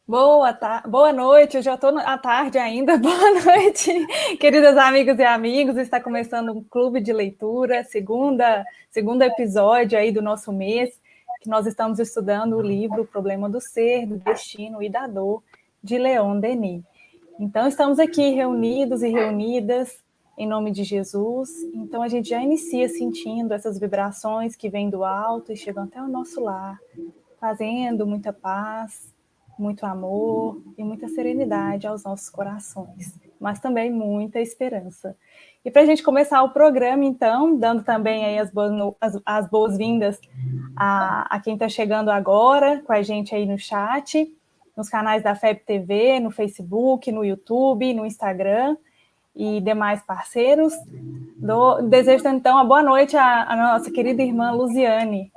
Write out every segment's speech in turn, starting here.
Boa noite, eu já estou à tarde ainda. Boa noite, queridas amigas e amigos. Está começando um clube de leitura, segundo episódio aí do nosso mês, que nós estamos estudando o livro O Problema do Ser, do Destino e da Dor, de Leon Denis. Então, estamos aqui reunidos e reunidas em nome de Jesus. Então, a gente já inicia sentindo essas vibrações que vêm do alto e chegam até o nosso lar, trazendo muita paz, muito amor e muita serenidade aos nossos corações, mas também muita esperança. E para a gente começar o programa, então, dando também aí as boas-vindas a quem está chegando agora com a gente aí no chat, nos canais da FEB TV, no Facebook, no YouTube, no Instagram e demais parceiros. Desejo, então, a boa noite à nossa querida irmã Luziane.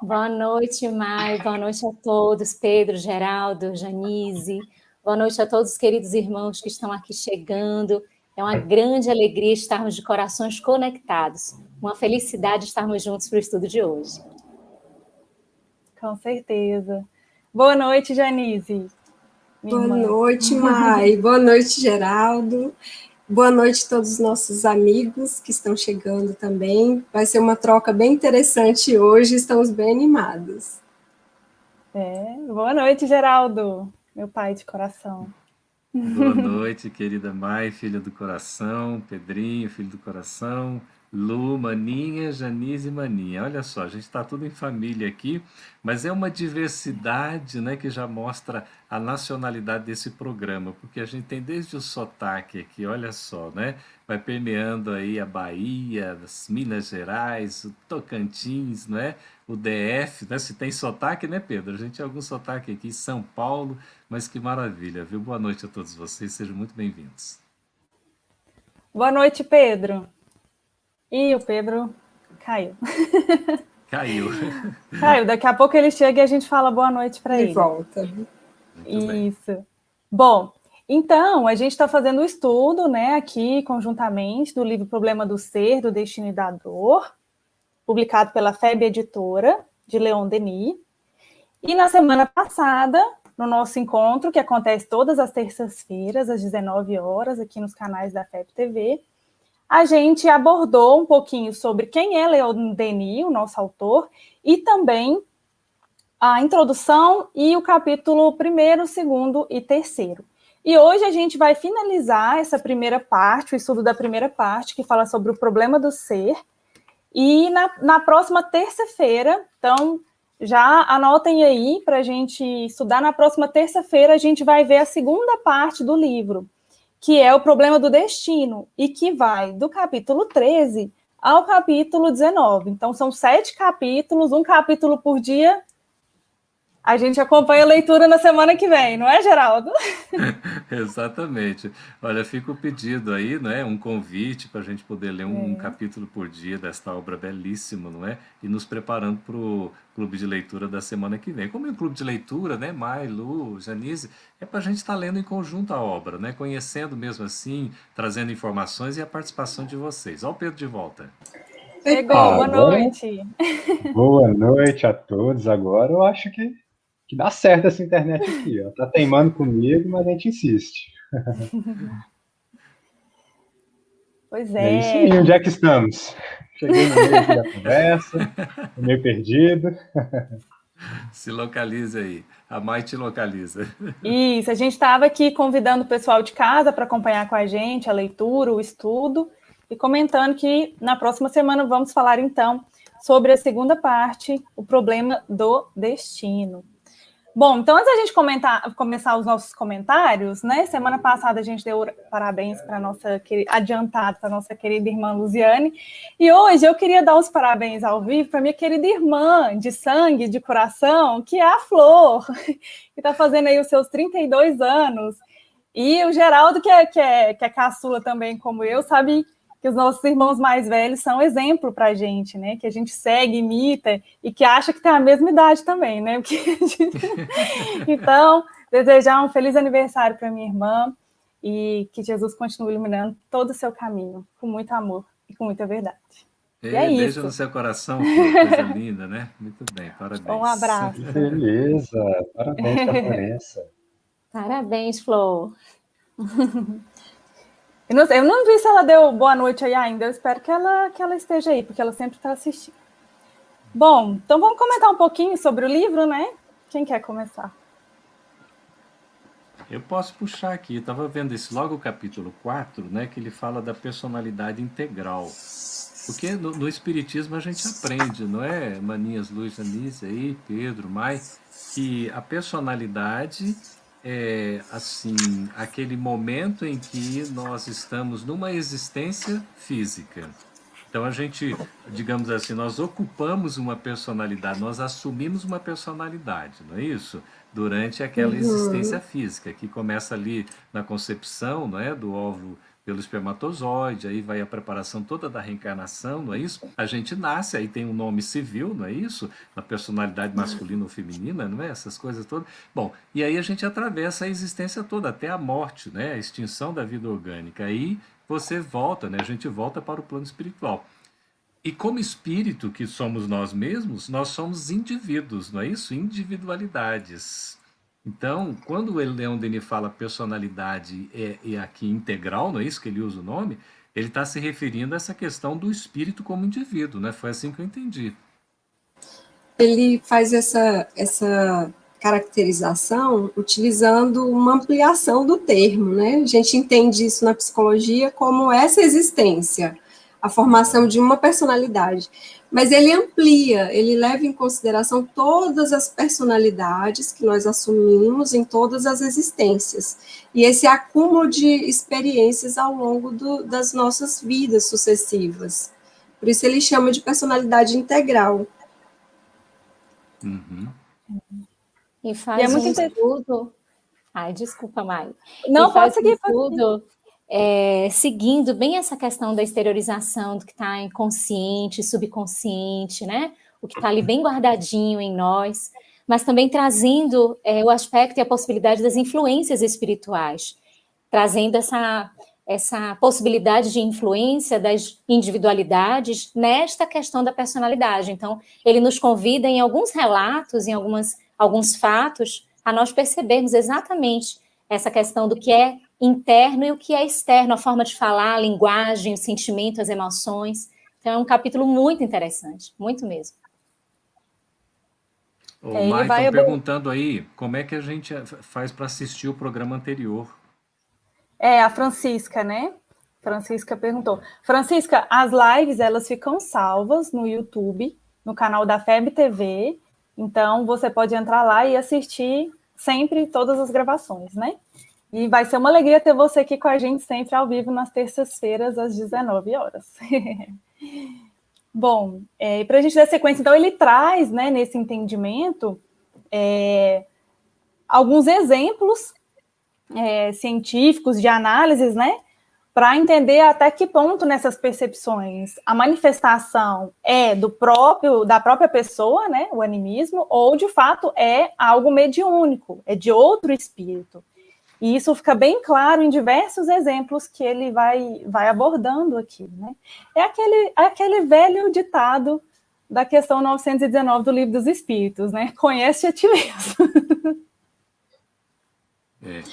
Boa noite, Mai. Boa noite a todos, Pedro, Geraldo, Janise. Boa noite a todos os queridos irmãos que estão aqui chegando. É uma grande alegria estarmos de corações conectados. Uma felicidade estarmos juntos para o estudo de hoje. Com certeza. Boa noite, Janise. Boa noite, Mai. Boa noite, Geraldo. Boa noite a todos os nossos amigos que estão chegando também. Vai ser uma troca bem interessante hoje, estamos bem animados. Boa noite, Geraldo, meu pai de coração. Boa noite, querida Mai, filha do coração, Pedrinho, filho do coração, Lu, Maninha, Janise e Maninha. Olha só, a gente está tudo em família aqui, mas é uma diversidade, né, que já mostra a nacionalidade desse programa, porque a gente tem desde o sotaque aqui, olha só, né? Vai permeando aí a Bahia, as Minas Gerais, o Tocantins, né? O DF, né? Se tem sotaque, né, Pedro? A gente tem algum sotaque aqui, São Paulo, mas que maravilha, viu? Boa noite a todos vocês, sejam muito bem-vindos. Boa noite, Pedro. E o Pedro caiu. Caiu. Caiu, daqui a pouco ele chega e a gente fala boa noite para ele. De volta. Isso. Bom, então, a gente está fazendo o estudo, né, aqui conjuntamente, do livro Problema do Ser, do Destino e da Dor, publicado pela FEB Editora, de Leon Denis. E na semana passada, no nosso encontro, que acontece todas as terças-feiras, às 19 horas, aqui nos canais da FEB TV, a gente abordou um pouquinho sobre quem é Leon Denis, o nosso autor, e também a introdução e o capítulo 1º, 2º e 3º. E hoje a gente vai finalizar essa primeira parte, o estudo da primeira parte, que fala sobre o problema do ser, e na próxima terça-feira, então já anotem aí para a gente estudar. Na próxima terça-feira a gente vai ver a segunda parte do livro, que é o problema do destino, e que vai do capítulo 13 ao capítulo 19. Então, são 7 capítulos, um capítulo por dia. A gente acompanha a leitura na semana que vem, não é, Geraldo? Exatamente. Olha, fica o pedido aí, né? Um convite para a gente poder ler um capítulo por dia desta obra belíssima, não é? E nos preparando para o clube de leitura da semana que vem. Como é um clube de leitura, né? Mai, Lu, Janise, é para a gente estar lendo em conjunto a obra, né? Conhecendo mesmo assim, trazendo informações e a participação de vocês. Olha o Pedro de volta. Chegou, boa noite. Boa noite a todos. Agora eu acho que dá certo essa internet aqui, ó. Tá teimando comigo, mas a gente insiste. Pois É isso aí, onde é que estamos? Cheguei no meio aqui da conversa, meio perdido. Se localiza aí, a Mai te localiza. Isso, a gente estava aqui convidando o pessoal de casa para acompanhar com a gente a leitura, o estudo, e comentando que na próxima semana vamos falar, então, sobre a segunda parte, o problema do destino. Bom, então antes da gente começar os nossos comentários, né? Semana passada a gente deu parabéns para adiantado para nossa querida irmã Luziane, e hoje eu queria dar os parabéns ao vivo para minha querida irmã de sangue, de coração, que é a Flor, que está fazendo aí os seus 32 anos, e o Geraldo, que é caçula também como eu, sabe que os nossos irmãos mais velhos são exemplo para a gente, né? Que a gente segue, imita e que acha que tem a mesma idade também, né? Então, desejar um feliz aniversário para minha irmã e que Jesus continue iluminando todo o seu caminho, com muito amor e com muita verdade. é Beijo isso. no seu coração, Flor, coisa linda, né? Muito bem, parabéns. Um abraço. Beleza, parabéns para a Florença. Parabéns, Flor. Eu não vi se ela deu boa noite aí ainda, eu espero que ela esteja aí, porque ela sempre está assistindo. Bom, então vamos comentar um pouquinho sobre o livro, né? Quem quer começar? Eu posso puxar aqui, estava vendo logo o capítulo 4, né, que ele fala da personalidade integral. Porque no Espiritismo a gente aprende, não é, Maninhas, Luz, Janice, aí, Pedro, Mai, que a personalidade é, assim, aquele momento em que nós estamos numa existência física. Então a gente, digamos assim, nós ocupamos uma personalidade, nós assumimos uma personalidade, não é isso? Durante aquela existência física, que começa ali na concepção, não é, do óvulo pelo espermatozoide, aí vai a preparação toda da reencarnação, não é isso? A gente nasce, aí tem um nome civil, não é isso? Na personalidade masculina ou feminina, não é? Essas coisas todas. Bom, e aí a gente atravessa a existência toda, até a morte, né? A extinção da vida orgânica. Aí você volta, né? A gente volta para o plano espiritual. E como espírito que somos nós mesmos, nós somos indivíduos, não é isso? Individualidades. Então, quando o Leon Denis fala personalidade é aqui integral, não é isso que ele usa o nome? Ele está se referindo a essa questão do espírito como indivíduo, né? Foi assim que eu entendi. Ele faz essa caracterização utilizando uma ampliação do termo, né? A gente entende isso na psicologia como essa existência, a formação de uma personalidade. Mas ele amplia, ele leva em consideração todas as personalidades que nós assumimos em todas as existências. E esse acúmulo de experiências ao longo das nossas vidas sucessivas. Por isso ele chama de personalidade integral. Uhum. E faz um estudo... Ai, desculpa, Mai. Não, pode seguir. Seguindo bem essa questão da exteriorização do que está inconsciente, subconsciente, né? O que está ali bem guardadinho em nós, mas também trazendo o aspecto e a possibilidade das influências espirituais, trazendo essa possibilidade de influência das individualidades nesta questão da personalidade. Então, ele nos convida em alguns relatos, em alguns fatos, a nós percebermos exatamente essa questão do que é interno e o que é externo, a forma de falar, a linguagem, o sentimento, as emoções. Então, é um capítulo muito interessante, muito mesmo. Ô, Mai, estão perguntando aí como é que a gente faz para assistir o programa anterior. A Francisca, né? Francisca perguntou. Francisca, as lives, elas ficam salvas no YouTube, no canal da FEB TV, então você pode entrar lá e assistir sempre todas as gravações, né? E vai ser uma alegria ter você aqui com a gente sempre ao vivo nas terças-feiras, às 19 horas. Bom, para a gente dar sequência, então, ele traz, né, nesse entendimento, alguns exemplos científicos de análises, né, para entender até que ponto nessas percepções a manifestação é da própria pessoa, né, o animismo, ou de fato é algo mediúnico, é de outro espírito. E isso fica bem claro em diversos exemplos que ele vai abordando aqui, né? É aquele velho ditado da questão 919 do Livro dos Espíritos, né? Conhece a ti mesmo.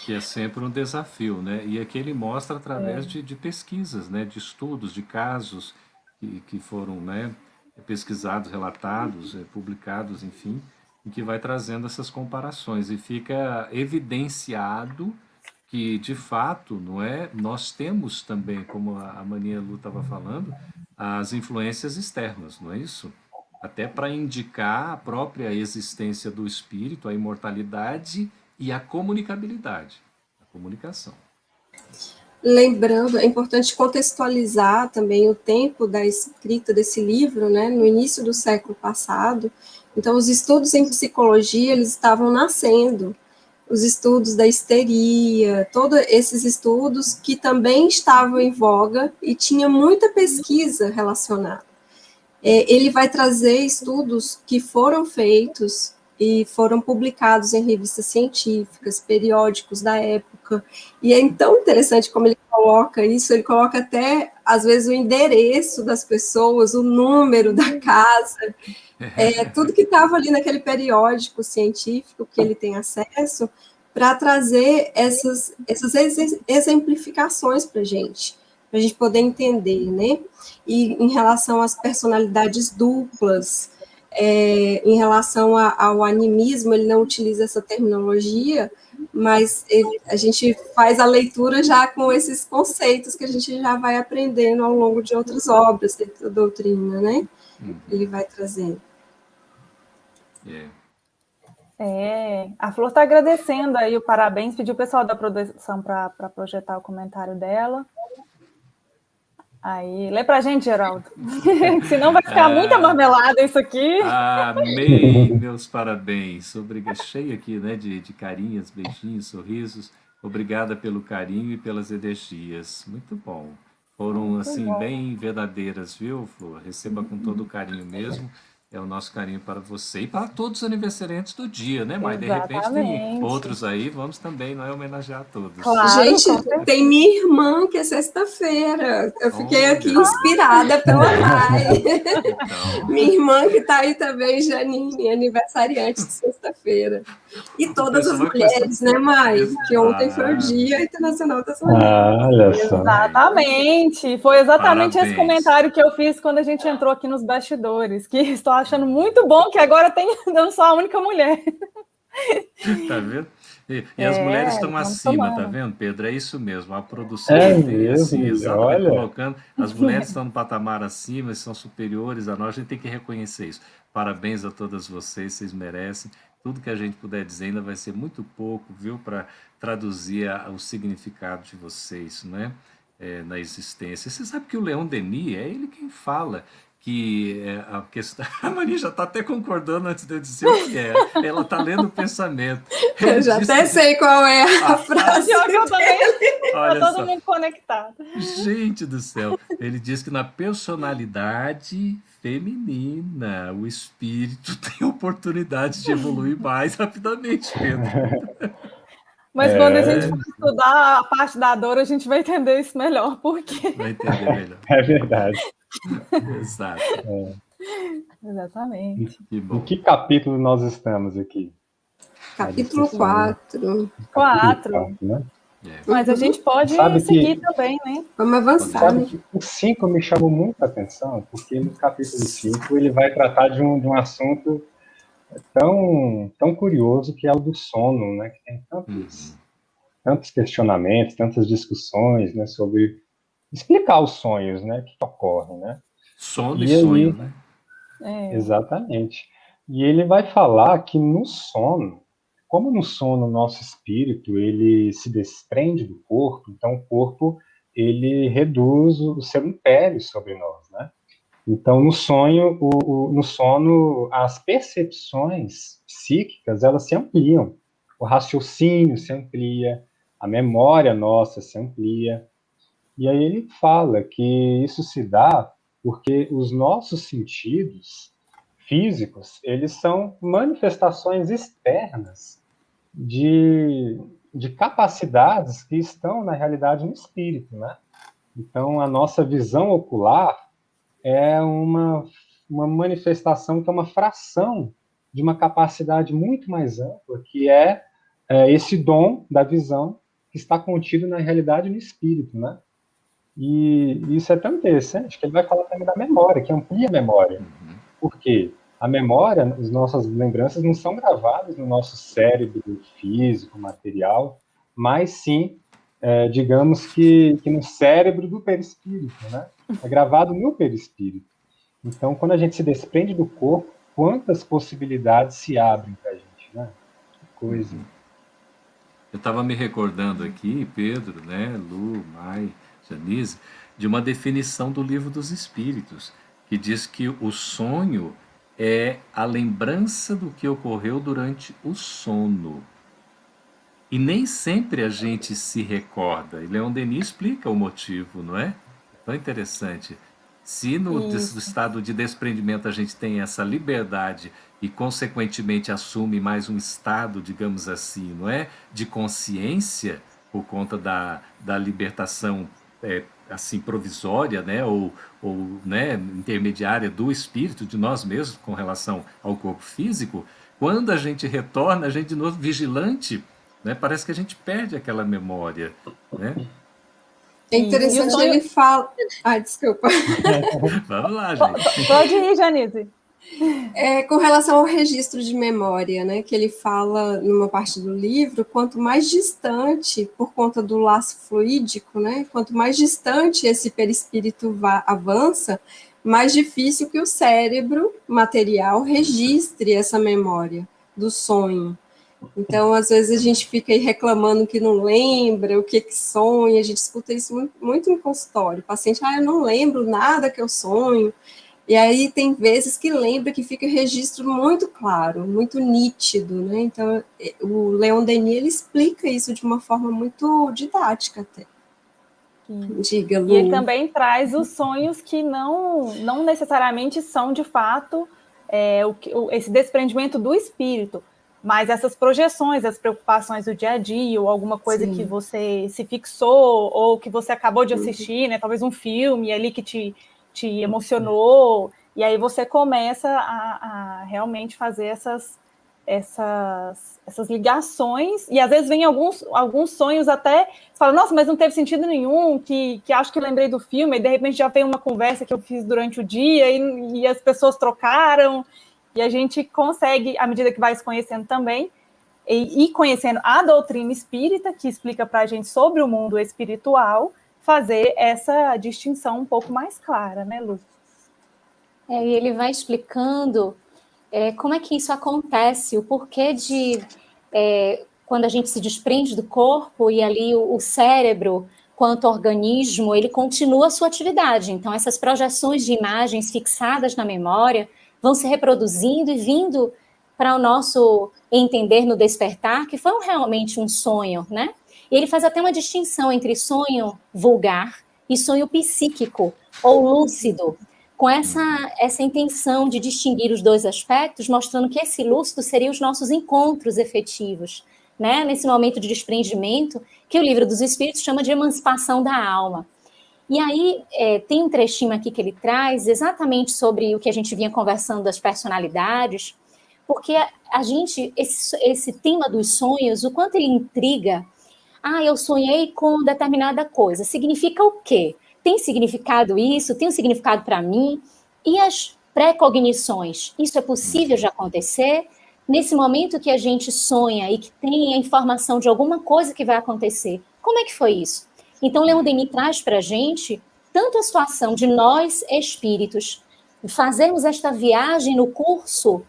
Que é sempre um desafio, né? E aqui ele mostra através de pesquisas, né? De estudos, de casos que foram, né, pesquisados, relatados, publicados, enfim, em que vai trazendo essas comparações e fica evidenciado que, de fato, não é, nós temos também, como a Maninha Lu estava falando, as influências externas, não é isso? Até para indicar a própria existência do espírito, a imortalidade e a comunicabilidade, a comunicação. Lembrando, é importante contextualizar também o tempo da escrita desse livro, né, no início do século passado. Então, os estudos em psicologia, eles estavam nascendo, os estudos da histeria, todos esses estudos que também estavam em voga e tinha muita pesquisa relacionada. Ele vai trazer estudos que foram feitos e foram publicados em revistas científicas, periódicos da época, e é tão interessante como ele coloca isso, ele coloca até às vezes, o endereço das pessoas, o número da casa, tudo que estava ali naquele periódico científico que ele tem acesso, para trazer essas exemplificações para a gente poder entender, né? E em relação às personalidades duplas, em relação ao animismo, ele não utiliza essa terminologia, mas a gente faz a leitura já com esses conceitos que a gente já vai aprendendo ao longo de outras obras da doutrina, né? Ele vai trazendo. A Flor está agradecendo aí o parabéns, pediu o pessoal da produção para projetar o comentário dela. Aí, lê pra gente, Geraldo. Senão vai ficar muita marmelada isso aqui. Amei, meus parabéns. Cheio aqui, né, de carinhas, beijinhos, sorrisos. Obrigada pelo carinho e pelas energias. Muito bom. Foram, muito assim, bom. Bem verdadeiras, viu, Flor? Receba com todo o carinho mesmo. É o nosso carinho para você e para todos os aniversariantes do dia, né, Mai? De repente tem outros aí, vamos também, não é, homenagear todos. Claro, gente, tem minha irmã, que é sexta-feira. Eu fiquei aqui inspirada pela Mai. Então... Minha irmã que está aí também, Janine, aniversariante de sexta-feira. E todas as mulheres, né, Mai? Que ontem foi o Dia Internacional das Mulheres. Olha só. Exatamente. Foi exatamente esse comentário que eu fiz quando a gente entrou aqui nos bastidores, que estou achando muito bom que agora eu sou a única mulher. Tá vendo? E as mulheres estão acima, tá vendo, Pedro? É isso mesmo, a produção mesmo, assim, exatamente, colocando, as mulheres estão no patamar acima, são superiores a nós, a gente tem que reconhecer isso. Parabéns a todas vocês merecem. Tudo que a gente puder dizer ainda vai ser muito pouco, viu, para traduzir o significado de vocês, né? Na existência. Você sabe que o Leon Denis, é ele quem fala que a questão... A Maria já está até concordando antes de eu dizer o que é. Ela está lendo o pensamento. Eu já até sei qual é a frase. Olha todo mundo conectado. Gente do céu. Ele diz que na personalidade feminina o espírito tem oportunidade de evoluir mais rapidamente, Pedro. Mas quando a gente for estudar a parte da dor, a gente vai entender isso melhor. Por quê? Vai entender melhor. É verdade. Exato. Exatamente. Em que capítulo nós estamos aqui? Capítulo 4. 4. Né? Mas a gente pode seguir também, né? Vamos avançar. Sabe que o 5 me chamou muita atenção, porque no capítulo 5 ele vai tratar de um assunto tão curioso, que é o do sono, né? Que tem tantos questionamentos, tantas discussões, né, sobre explicar os sonhos, né, que ocorrem, né? Sono e sonho, né? Exatamente. E ele vai falar que no sono, como no sono o nosso espírito ele se desprende do corpo, então o corpo ele reduz o seu império sobre nós, né? Então no sonho, no sono, as percepções psíquicas elas se ampliam, o raciocínio se amplia, a memória nossa se amplia. E aí ele fala que isso se dá porque os nossos sentidos físicos, eles são manifestações externas de capacidades que estão, na realidade, no espírito, né? Então, a nossa visão ocular é uma manifestação que é uma fração de uma capacidade muito mais ampla, que é esse dom da visão que está contido, na realidade, no espírito, né? E isso é tão interessante que ele vai falar também da memória, que amplia a memória. Por quê? A memória, as nossas lembranças não são gravadas no nosso cérebro físico, material, mas sim, digamos que no cérebro do perispírito, né? É gravado no perispírito. Então, quando a gente se desprende do corpo, quantas possibilidades se abrem para a gente, né? Que coisa. Eu estava me recordando aqui, Pedro, né, Lu, Mai, Janise, de uma definição do Livro dos Espíritos, que diz que o sonho é a lembrança do que ocorreu durante o sono. E nem sempre a gente se recorda. E Leon Denis explica o motivo, não é? Tão interessante. Se no estado de desprendimento a gente tem essa liberdade e, consequentemente, assume mais um estado, digamos assim, não é? De consciência, por conta da libertação assim provisória, né, ou né, intermediária do espírito, de nós mesmos, com relação ao corpo físico, quando a gente retorna, a gente de novo vigilante, né, parece que a gente perde aquela memória, né? É interessante, ele fala... desculpa. Vamos lá, gente. Pode ir, Janise. Com relação ao registro de memória, né, que ele fala numa parte do livro, quanto mais distante, por conta do laço fluídico, né, quanto mais distante esse perispírito avança, mais difícil que o cérebro material registre essa memória do sonho. Então, às vezes a gente fica aí reclamando que não lembra, o que sonha, a gente escuta isso muito, muito em consultório. O paciente, eu não lembro nada que eu sonho. E aí tem vezes que lembra que fica registro muito claro, muito nítido, né? Então, o Leon Denis, ele explica isso de uma forma muito didática até. Diga, Lu. E ele também traz os sonhos que não necessariamente são, de fato, esse desprendimento do espírito, mas essas projeções, as preocupações do dia a dia, ou alguma coisa que você se fixou, ou que você acabou de assistir, né? Talvez um filme ali que te emocionou, e aí você começa a realmente fazer essas ligações, e às vezes vem alguns sonhos até, você fala, nossa, mas não teve sentido nenhum, que acho que lembrei do filme, e de repente já vem uma conversa que eu fiz durante o dia, e as pessoas trocaram, e a gente consegue, à medida que vai se conhecendo também, e conhecendo a doutrina espírita, que explica para a gente sobre o mundo espiritual, fazer essa distinção um pouco mais clara, né, Lu? E ele vai explicando como é que isso acontece, o porquê de quando a gente se desprende do corpo e ali o cérebro, quanto organismo, ele continua a sua atividade. Então, essas projeções de imagens fixadas na memória vão se reproduzindo e vindo para o nosso entender no despertar, que foi realmente um sonho, né? E ele faz até uma distinção entre sonho vulgar e sonho psíquico ou lúcido, com essa intenção de distinguir os dois aspectos, mostrando que esse lúcido seria os nossos encontros efetivos, né? Nesse momento de desprendimento, que o Livro dos Espíritos chama de emancipação da alma. E aí tem um trechinho aqui que ele traz exatamente sobre o que a gente vinha conversando das personalidades, porque a gente, esse tema dos sonhos, o quanto ele intriga. Eu sonhei com determinada coisa. Significa o quê? Tem significado isso? Tem um significado para mim? E as pré-cognições? Isso é possível de acontecer? Nesse momento que a gente sonha e que tem a informação de alguma coisa que vai acontecer, como é que foi isso? Então, Leon Denis traz para a gente tanto a situação de nós, espíritos, fazermos esta viagem no curso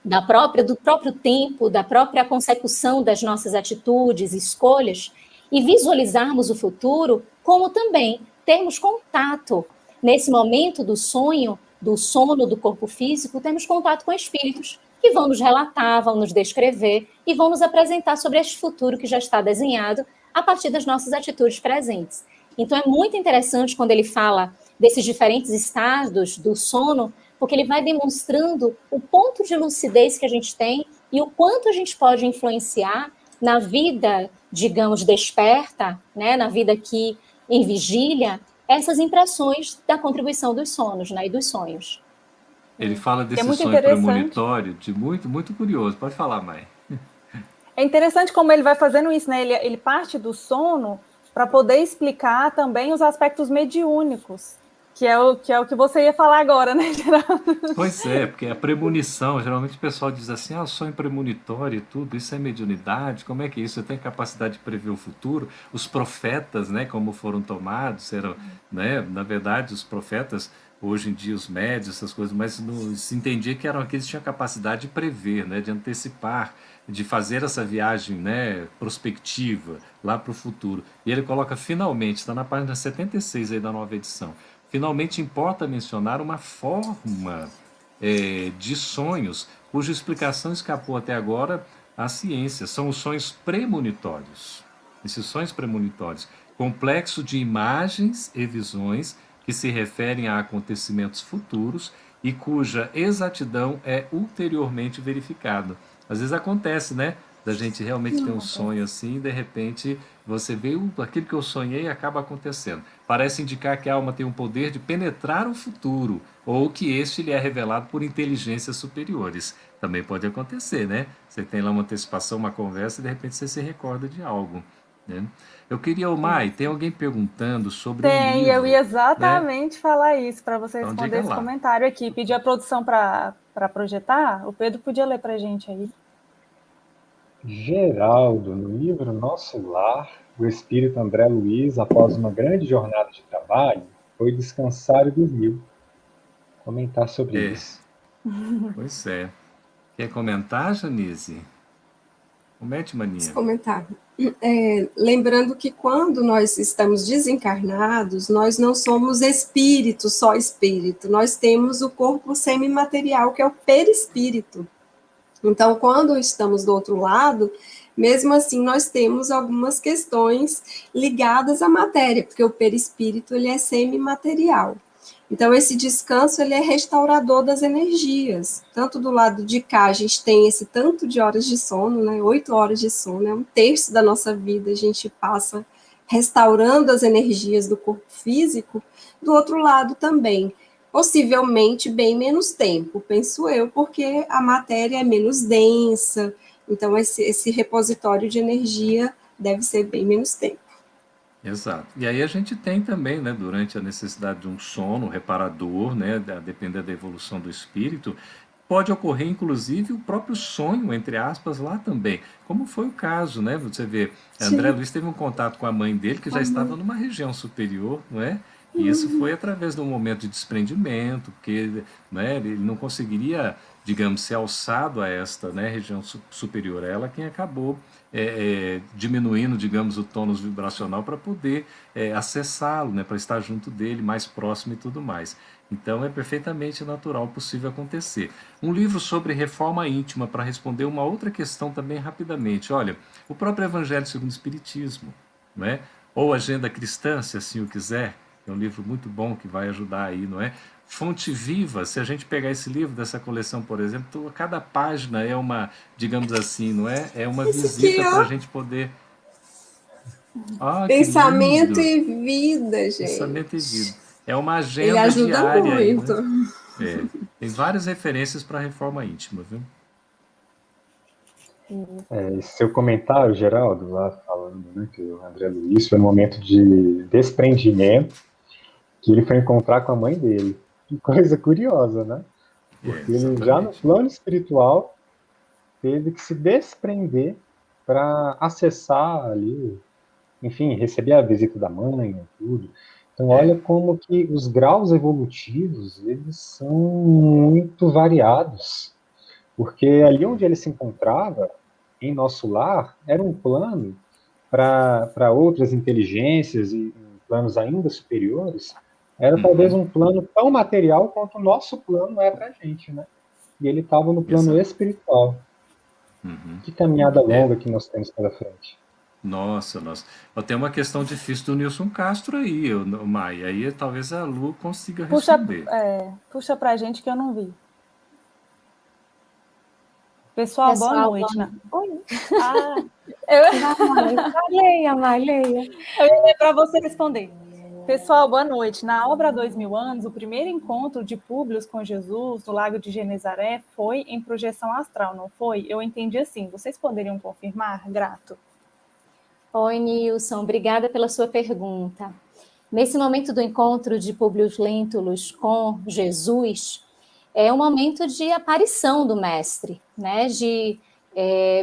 do próprio tempo, da própria consecução das nossas atitudes, escolhas, e visualizarmos o futuro, como também termos contato. Nesse momento do sonho, do sono do corpo físico, temos contato com espíritos que vão nos relatar, vão nos descrever e vão nos apresentar sobre este futuro que já está desenhado a partir das nossas atitudes presentes. Então, é muito interessante quando ele fala desses diferentes estados do sono, porque ele vai demonstrando o ponto de lucidez que a gente tem e o quanto a gente pode influenciar na vida, digamos, desperta, né, na vida aqui em vigília, essas impressões da contribuição dos sonos, né, e dos sonhos. Ele fala desse sonho premonitório, de muito curioso. Pode falar, Mai. É interessante como ele vai fazendo isso, né? Ele parte do sono para poder explicar também os aspectos mediúnicos, que é o que você ia falar agora, né, Geraldo? Pois é, porque a premonição, geralmente o pessoal diz assim, o sonho premonitório e tudo, isso é mediunidade, como é que é isso? Você tem capacidade de prever o futuro? Os profetas, né, como foram tomados, eram, né, na verdade, os profetas, hoje em dia os médios, essas coisas, mas se entendia que eram aqueles que tinham capacidade de prever, né, de antecipar, de fazer essa viagem, né, prospectiva lá para o futuro. E ele coloca finalmente, está na página 76 aí da nova edição, finalmente importa mencionar uma forma de sonhos cuja explicação escapou até agora à ciência. São os sonhos premonitórios. Esses sonhos premonitórios, complexo de imagens e visões que se referem a acontecimentos futuros e cuja exatidão é ulteriormente verificada. Às vezes acontece, né? da gente realmente ter um sonho assim, e de repente você vê aquilo que eu sonhei acaba acontecendo. Parece indicar que a alma tem um poder de penetrar o futuro, ou que este lhe é revelado por inteligências superiores. Também pode acontecer, né? Você tem lá uma antecipação, uma conversa, e de repente você se recorda de algo, né? Eu queria, o Mai, tem alguém perguntando sobre um Tem, eu livro, ia né? exatamente falar isso para você Então responder diga esse lá. comentário aqui. Pedir a produção para projetar. O Pedro podia ler para a gente aí. Geraldo, no livro Nosso Lar, o espírito André Luiz, após uma grande jornada de trabalho, foi descansar e dormiu. Comentar sobre É, isso. pois é. Quer comentar, Janice? Comente, Esse maninha. comentário. Lembrando que quando nós estamos desencarnados, nós não somos espírito, só espírito, nós temos o corpo semimaterial, que é o perispírito. Então, quando estamos do outro lado, mesmo assim, nós temos algumas questões ligadas à matéria, porque o perispírito ele é semimaterial. Então, esse descanso ele é restaurador das energias. Tanto do lado de cá, a gente tem esse tanto de horas de sono, né? 8 horas de sono, é um terço da nossa vida, a gente passa restaurando as energias do corpo físico. Do outro lado também, possivelmente bem menos tempo, penso eu, porque a matéria é menos densa, então esse repositório de energia deve ser bem menos tempo. Exato. E aí a gente tem também, né, durante a necessidade de um sono reparador, né, a depender da evolução do espírito, pode ocorrer inclusive o próprio sonho, entre aspas, lá também. Como foi o caso, né? Você vê, André Sim, Luiz teve um contato com a mãe dele que já estava amém. numa região superior, não é? E isso foi através de um momento de desprendimento, porque, né, ele não conseguiria, digamos, ser alçado a esta, né, região superior. Ela quem acabou diminuindo, digamos, o tônus vibracional para poder acessá-lo, né, para estar junto dele, mais próximo e tudo mais. Então é perfeitamente natural, possível acontecer. Um livro sobre reforma íntima, para responder uma outra questão também rapidamente. Olha, o próprio Evangelho segundo o Espiritismo, não é? Ou Agenda Cristã, se assim o quiser, é um livro muito bom que vai ajudar aí, não é? Fonte Viva, se a gente pegar esse livro dessa coleção, por exemplo, cada página é uma, digamos assim, não é? É uma Esse aqui, visita para a ó, gente poder. Ah, que pensamento lindo! e vida, Pensamento e vida. gente. É uma Ele agenda ajuda diária aí, muito. né? É, tem várias referências para a reforma íntima, viu? Esse seu comentário, Geraldo, lá falando, né, que o André Luiz foi um momento de desprendimento que ele foi encontrar com a mãe dele. Que coisa curiosa, né? Porque ele já no Exatamente. plano espiritual teve que se desprender para acessar ali, enfim, receber a visita da mãe e tudo. Então, É, olha como que os graus evolutivos, eles são muito variados, porque ali onde ele se encontrava, em nosso lar, era um plano para outras inteligências e planos ainda superiores, era talvez uhum, um plano tão material quanto o nosso plano é para a gente, né? E ele estava no plano exato. espiritual. Uhum. Que caminhada É, longa que nós temos pela frente. nossa, nossa. Ó, tem uma questão difícil do Nilson Castro aí, o Maia. Aí talvez a Lu consiga Puxa, responder. puxa para a gente que eu não vi. Pessoal, boa Pessoal, noite. oi. Ah, eu, Leia, Mai, leia. eu ia ler para você responder. Pessoal, boa noite. Na obra 2000 anos, o primeiro encontro de Públio com Jesus no Lago de Genezaré foi em projeção astral, não foi? Eu entendi assim. Vocês poderiam confirmar? Grato. Oi, Nilson, obrigada pela sua pergunta. Nesse momento do encontro de Públio Lentulus com Jesus, é um momento de aparição do mestre, né? De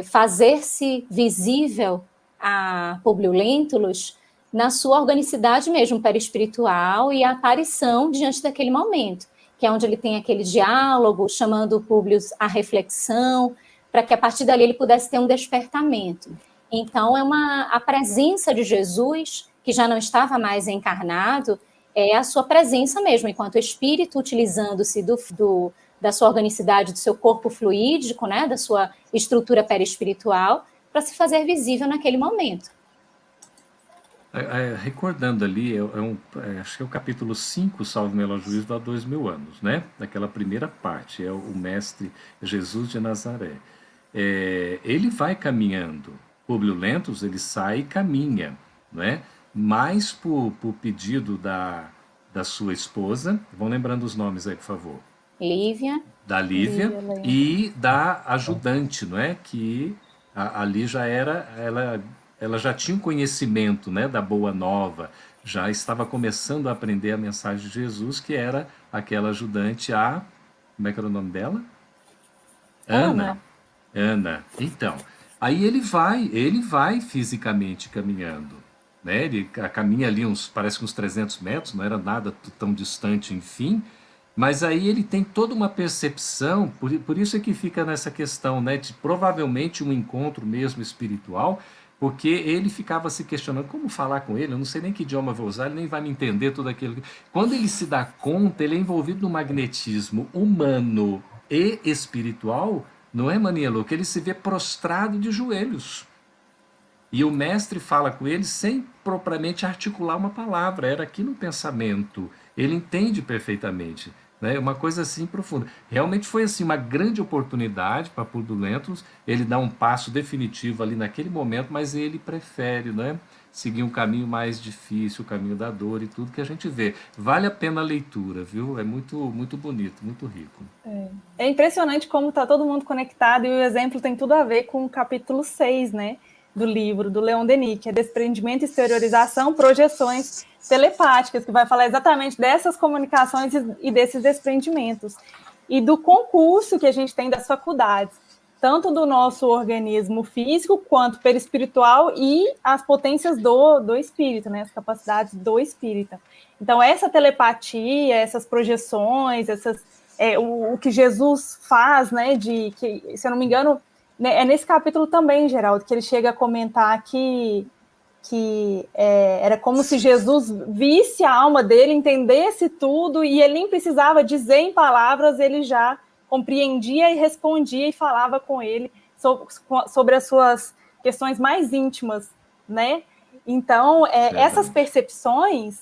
fazer-se visível a Públio Lentulus na sua organicidade mesmo perispiritual e a aparição diante daquele momento, que é onde ele tem aquele diálogo, chamando o Públio à reflexão, para que a partir dali ele pudesse ter um despertamento. Então, a presença de Jesus, que já não estava mais encarnado, é a sua presença mesmo, enquanto espírito, utilizando-se da sua organicidade, do seu corpo fluídico, né, da sua estrutura perispiritual, para se fazer visível naquele momento. Recordando ali, acho que é o capítulo 5, salvo melhor juízo, há 2000 anos, né? Daquela primeira parte, é o mestre Jesus de Nazaré. ele vai caminhando. Públio Lentulus, ele sai e caminha, não é? Mais por pedido da sua esposa. Vão lembrando os nomes aí, por favor. Lívia. Da Lívia e da ajudante, não é? Que ali já era, ela já tinha um conhecimento, né, da Boa Nova, já estava começando a aprender a mensagem de Jesus, que era aquela ajudante, como é que era o nome dela? Ana. Então, aí ele vai fisicamente caminhando, né? Ele caminha ali parece que uns 300 metros, não era nada tão distante, enfim. Mas aí ele tem toda uma percepção, por isso é que fica nessa questão, né, de provavelmente um encontro mesmo espiritual, porque ele ficava se questionando como falar com ele, eu não sei nem que idioma vou usar, ele nem vai me entender tudo aquilo. Quando ele se dá conta, ele é envolvido no magnetismo humano e espiritual, não é, Mania Louca? Ele se vê prostrado de joelhos. E o mestre fala com ele sem propriamente articular uma palavra, era aqui no pensamento. Ele entende perfeitamente, né? Uma coisa assim profunda. Realmente foi assim uma grande oportunidade para Públio Lentulus. Ele dá um passo definitivo ali naquele momento, mas ele prefere, né, seguir um caminho mais difícil, o caminho da dor e tudo que a gente vê. Vale a pena a leitura, viu? É muito, muito bonito, muito rico. É impressionante como está todo mundo conectado, e o exemplo tem tudo a ver com o capítulo 6, né, do livro do Leon Denis, que é Desprendimento, Exteriorização, Projeções Telepáticas, que vai falar exatamente dessas comunicações e desses desprendimentos, e do concurso que a gente tem das faculdades, tanto do nosso organismo físico, quanto perispiritual, e as potências do espírito, né, as capacidades do espírito. Então, essa telepatia, essas projeções, o que Jesus faz, né, que, se eu não me engano, né, é nesse capítulo também, Geraldo, que ele chega a comentar que era como se Jesus visse a alma dele, entendesse tudo, e ele nem precisava dizer em palavras, ele já compreendia e respondia e falava com ele sobre as suas questões mais íntimas, né? Então, essas percepções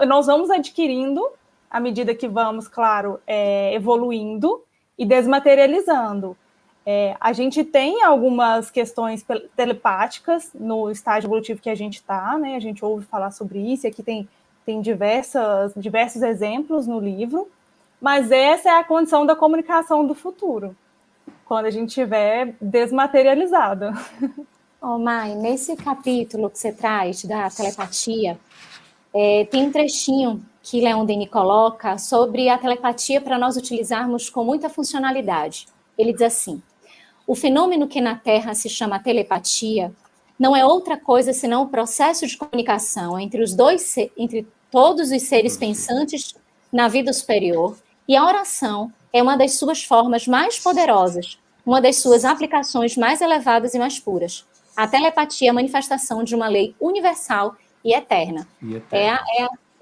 nós vamos adquirindo à medida que vamos, claro, evoluindo e desmaterializando. A gente tem algumas questões telepáticas no estágio evolutivo que a gente está, né? A gente ouve falar sobre isso, e aqui tem diversos exemplos no livro, mas essa é a condição da comunicação do futuro, quando a gente estiver desmaterializado. Mai, nesse capítulo que você traz da telepatia, tem um trechinho que Leon Denis coloca sobre a telepatia para nós utilizarmos com muita funcionalidade. Ele diz assim: o fenômeno que na Terra se chama telepatia não é outra coisa senão o processo de comunicação entre todos os seres pensantes na vida superior, e a oração é uma das suas formas mais poderosas, uma das suas aplicações mais elevadas e mais puras. A telepatia é a manifestação de uma lei universal e eterna.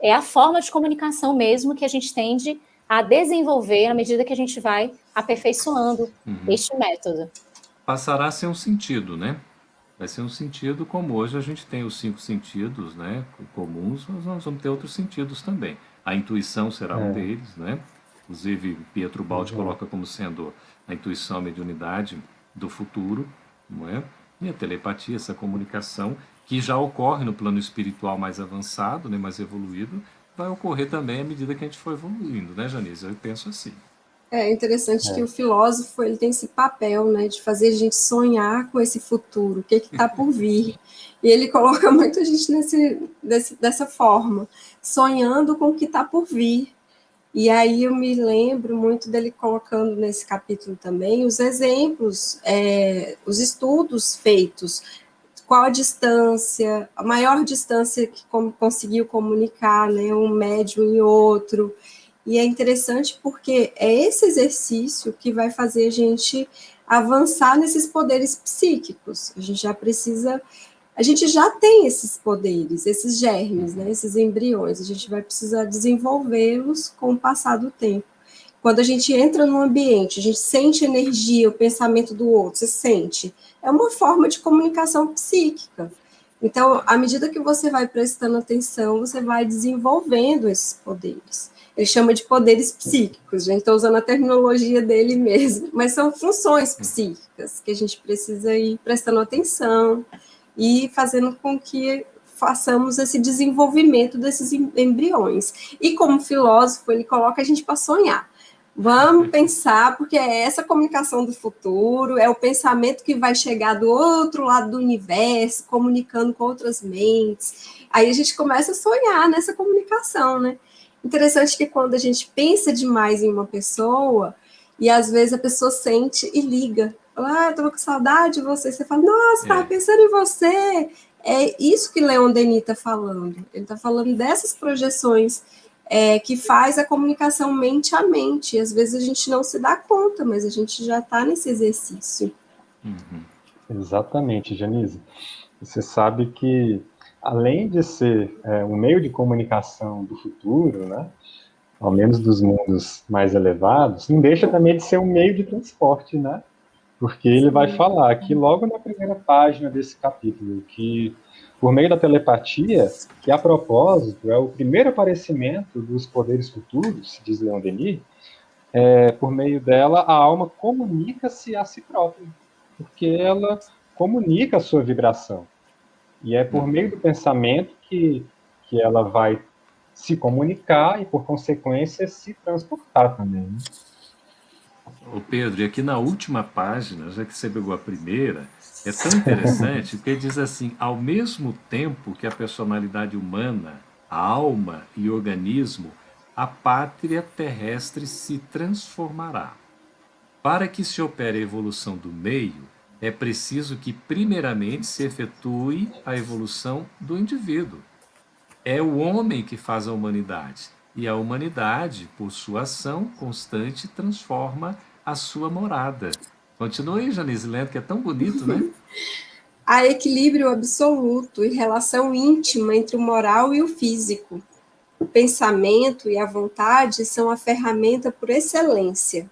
É a forma de comunicação mesmo que a gente tende a desenvolver à medida que a gente vai aperfeiçoando este método. Passará a ser um sentido, né? Vai ser um sentido como hoje a gente tem os 5 sentidos, né, comuns, nós vamos ter outros sentidos também. A intuição será um deles, né? Inclusive, Pietro Baldi coloca como sendo a intuição, a mediunidade do futuro, não é? E a telepatia, essa comunicação, que já ocorre no plano espiritual mais avançado, né, mais evoluído, vai ocorrer também à medida que a gente for evoluindo, né, Janice? Eu penso assim. É interessante que o filósofo ele tem esse papel, né, de fazer a gente sonhar com esse futuro, o que está por vir. E ele coloca muita gente dessa forma, sonhando com o que está por vir. E aí eu me lembro muito dele colocando nesse capítulo também os exemplos, os estudos feitos, qual a distância, a maior distância que conseguiu comunicar, né, um médium e outro. E é interessante porque é esse exercício que vai fazer a gente avançar nesses poderes psíquicos. A gente já tem esses poderes, esses germes, né, esses embriões, a gente vai precisar desenvolvê-los com o passar do tempo. Quando a gente entra num ambiente, a gente sente energia, o pensamento do outro, você sente. É uma forma de comunicação psíquica. Então, à medida que você vai prestando atenção, você vai desenvolvendo esses poderes. Ele chama de poderes psíquicos, a gente está usando a terminologia dele mesmo, mas são funções psíquicas que a gente precisa ir prestando atenção e fazendo com que façamos esse desenvolvimento desses embriões. E como filósofo, ele coloca a gente para sonhar. Vamos pensar, porque é essa comunicação do futuro, é o pensamento que vai chegar do outro lado do universo, comunicando com outras mentes. Aí a gente começa a sonhar nessa comunicação, né? Interessante que quando a gente pensa demais em uma pessoa, e às vezes a pessoa sente e liga. Fala, eu tô com saudade de você. Você fala, nossa, tava pensando em você. É isso que Leon Denis está falando. Ele está falando dessas projeções que faz a comunicação mente a mente. E às vezes a gente não se dá conta, mas a gente já está nesse exercício. Exatamente, Janise. Você sabe que, além de ser um meio de comunicação do futuro, né, ao menos dos mundos mais elevados, não deixa também de ser um meio de transporte, né? Porque ele vai falar aqui logo na primeira página desse capítulo que, por meio da telepatia, que a propósito é o primeiro aparecimento dos poderes futuros, diz Leon Denis, por meio dela a alma comunica-se a si própria, porque ela comunica a sua vibração. E é por meio do pensamento que ela vai se comunicar e, por consequência, se transportar também, né? Ô Pedro, e aqui na última página, já que você pegou a primeira, é tão interessante porque diz assim, ao mesmo tempo que a personalidade humana, a alma e o organismo, a pátria terrestre se transformará. Para que se opere a evolução do meio, é preciso que primeiramente se efetue a evolução do indivíduo. É o homem que faz a humanidade, e a humanidade, por sua ação constante, transforma a sua morada. Continua aí, Janise, lendo, que é tão bonito, né? Há equilíbrio absoluto e relação íntima entre o moral e o físico. O pensamento e a vontade são a ferramenta por excelência,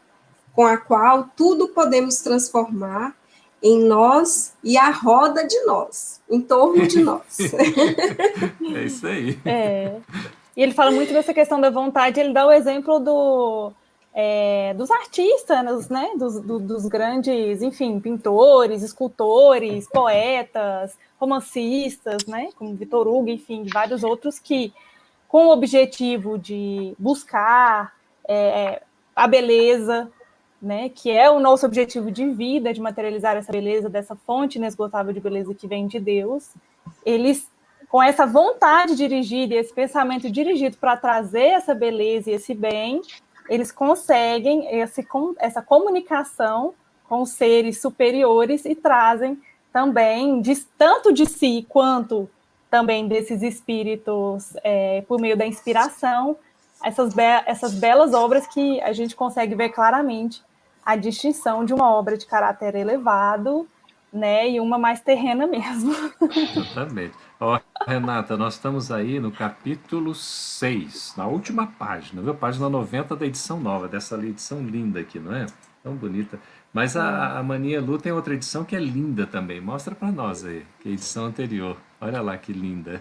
com a qual tudo podemos transformar em nós e a roda de nós, em torno de nós. É isso aí. E ele fala muito dessa questão da vontade, ele dá o exemplo dos artistas, né? Dos grandes, enfim, pintores, escultores, poetas, romancistas, né? Como Victor Hugo, enfim, vários outros que, com o objetivo de buscar a beleza, né? Que é o nosso objetivo de vida, de materializar essa beleza, dessa fonte inesgotável de beleza que vem de Deus, eles, com essa vontade dirigida e esse pensamento dirigido para trazer essa beleza e esse bem, eles conseguem essa comunicação com os seres superiores e trazem também, tanto de si quanto também desses espíritos, por meio da inspiração, essas belas obras que a gente consegue ver claramente a distinção de uma obra de caráter elevado, né, e uma mais terrena mesmo. Exatamente. Ó, Renata, nós estamos aí no capítulo 6, na última página, viu? Página 90 da edição nova, dessa edição linda aqui, não é? Tão bonita. Mas a Mania Lu tem outra edição que é linda também. Mostra para nós aí, que é a edição anterior. Olha lá que linda.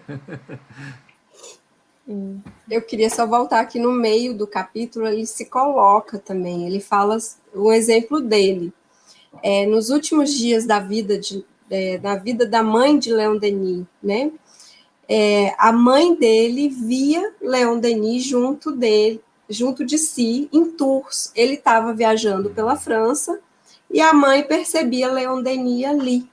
Eu queria só voltar aqui no meio do capítulo, ele se coloca também, ele fala um exemplo dele. Nos últimos dias da vida da mãe de Leon Denis, né? A mãe dele via Leon Denis junto de si, em Tours. Ele estava viajando pela França e a mãe percebia Leon Denis ali.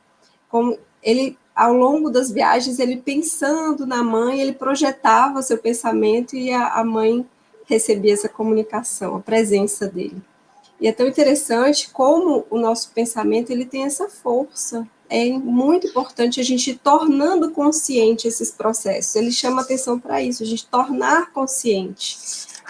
Como ele, ao longo das viagens, ele pensando na mãe, ele projetava seu pensamento e a mãe recebia essa comunicação, a presença dele. E é tão interessante como o nosso pensamento ele tem essa força. É muito importante a gente ir tornando consciente esses processos. Ele chama atenção para isso, a gente tornar consciente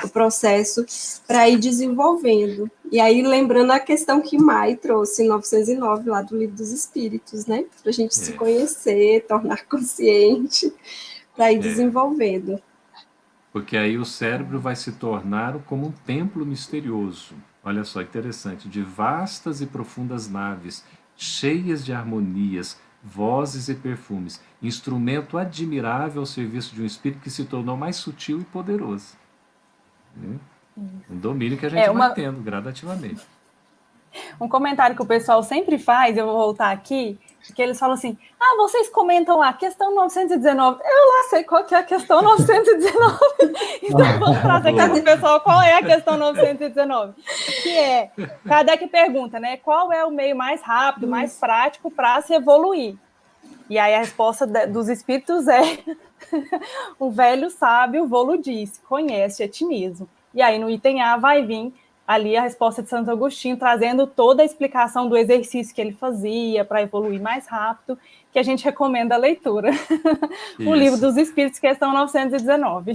o processo para ir desenvolvendo. E aí, lembrando a questão que Mai trouxe em 909, lá do Livro dos Espíritos, né? Para a gente se conhecer, tornar consciente, para ir desenvolvendo. Porque aí o cérebro vai se tornar como um templo misterioso. Olha só, interessante, de vastas e profundas naves, cheias de harmonias, vozes e perfumes, instrumento admirável ao serviço de um espírito que se tornou mais sutil e poderoso. Né? Um domínio que a gente vai tendo gradativamente. Um comentário que o pessoal sempre faz, eu vou voltar aqui, que eles falam assim, vocês comentam lá, questão 919, eu lá sei qual que é a questão 919, então vamos trazer aqui para o pessoal qual é a questão 919, que é, Kardec pergunta, né, qual é o meio mais rápido, mais prático para se evoluir? E aí a resposta dos espíritos é, o velho sábio Volo disse, conhece a ti mesmo. E aí no item A vai vir ali a resposta de Santo Agostinho, trazendo toda a explicação do exercício que ele fazia para evoluir mais rápido, que a gente recomenda a leitura. O Livro dos Espíritos, questão 919.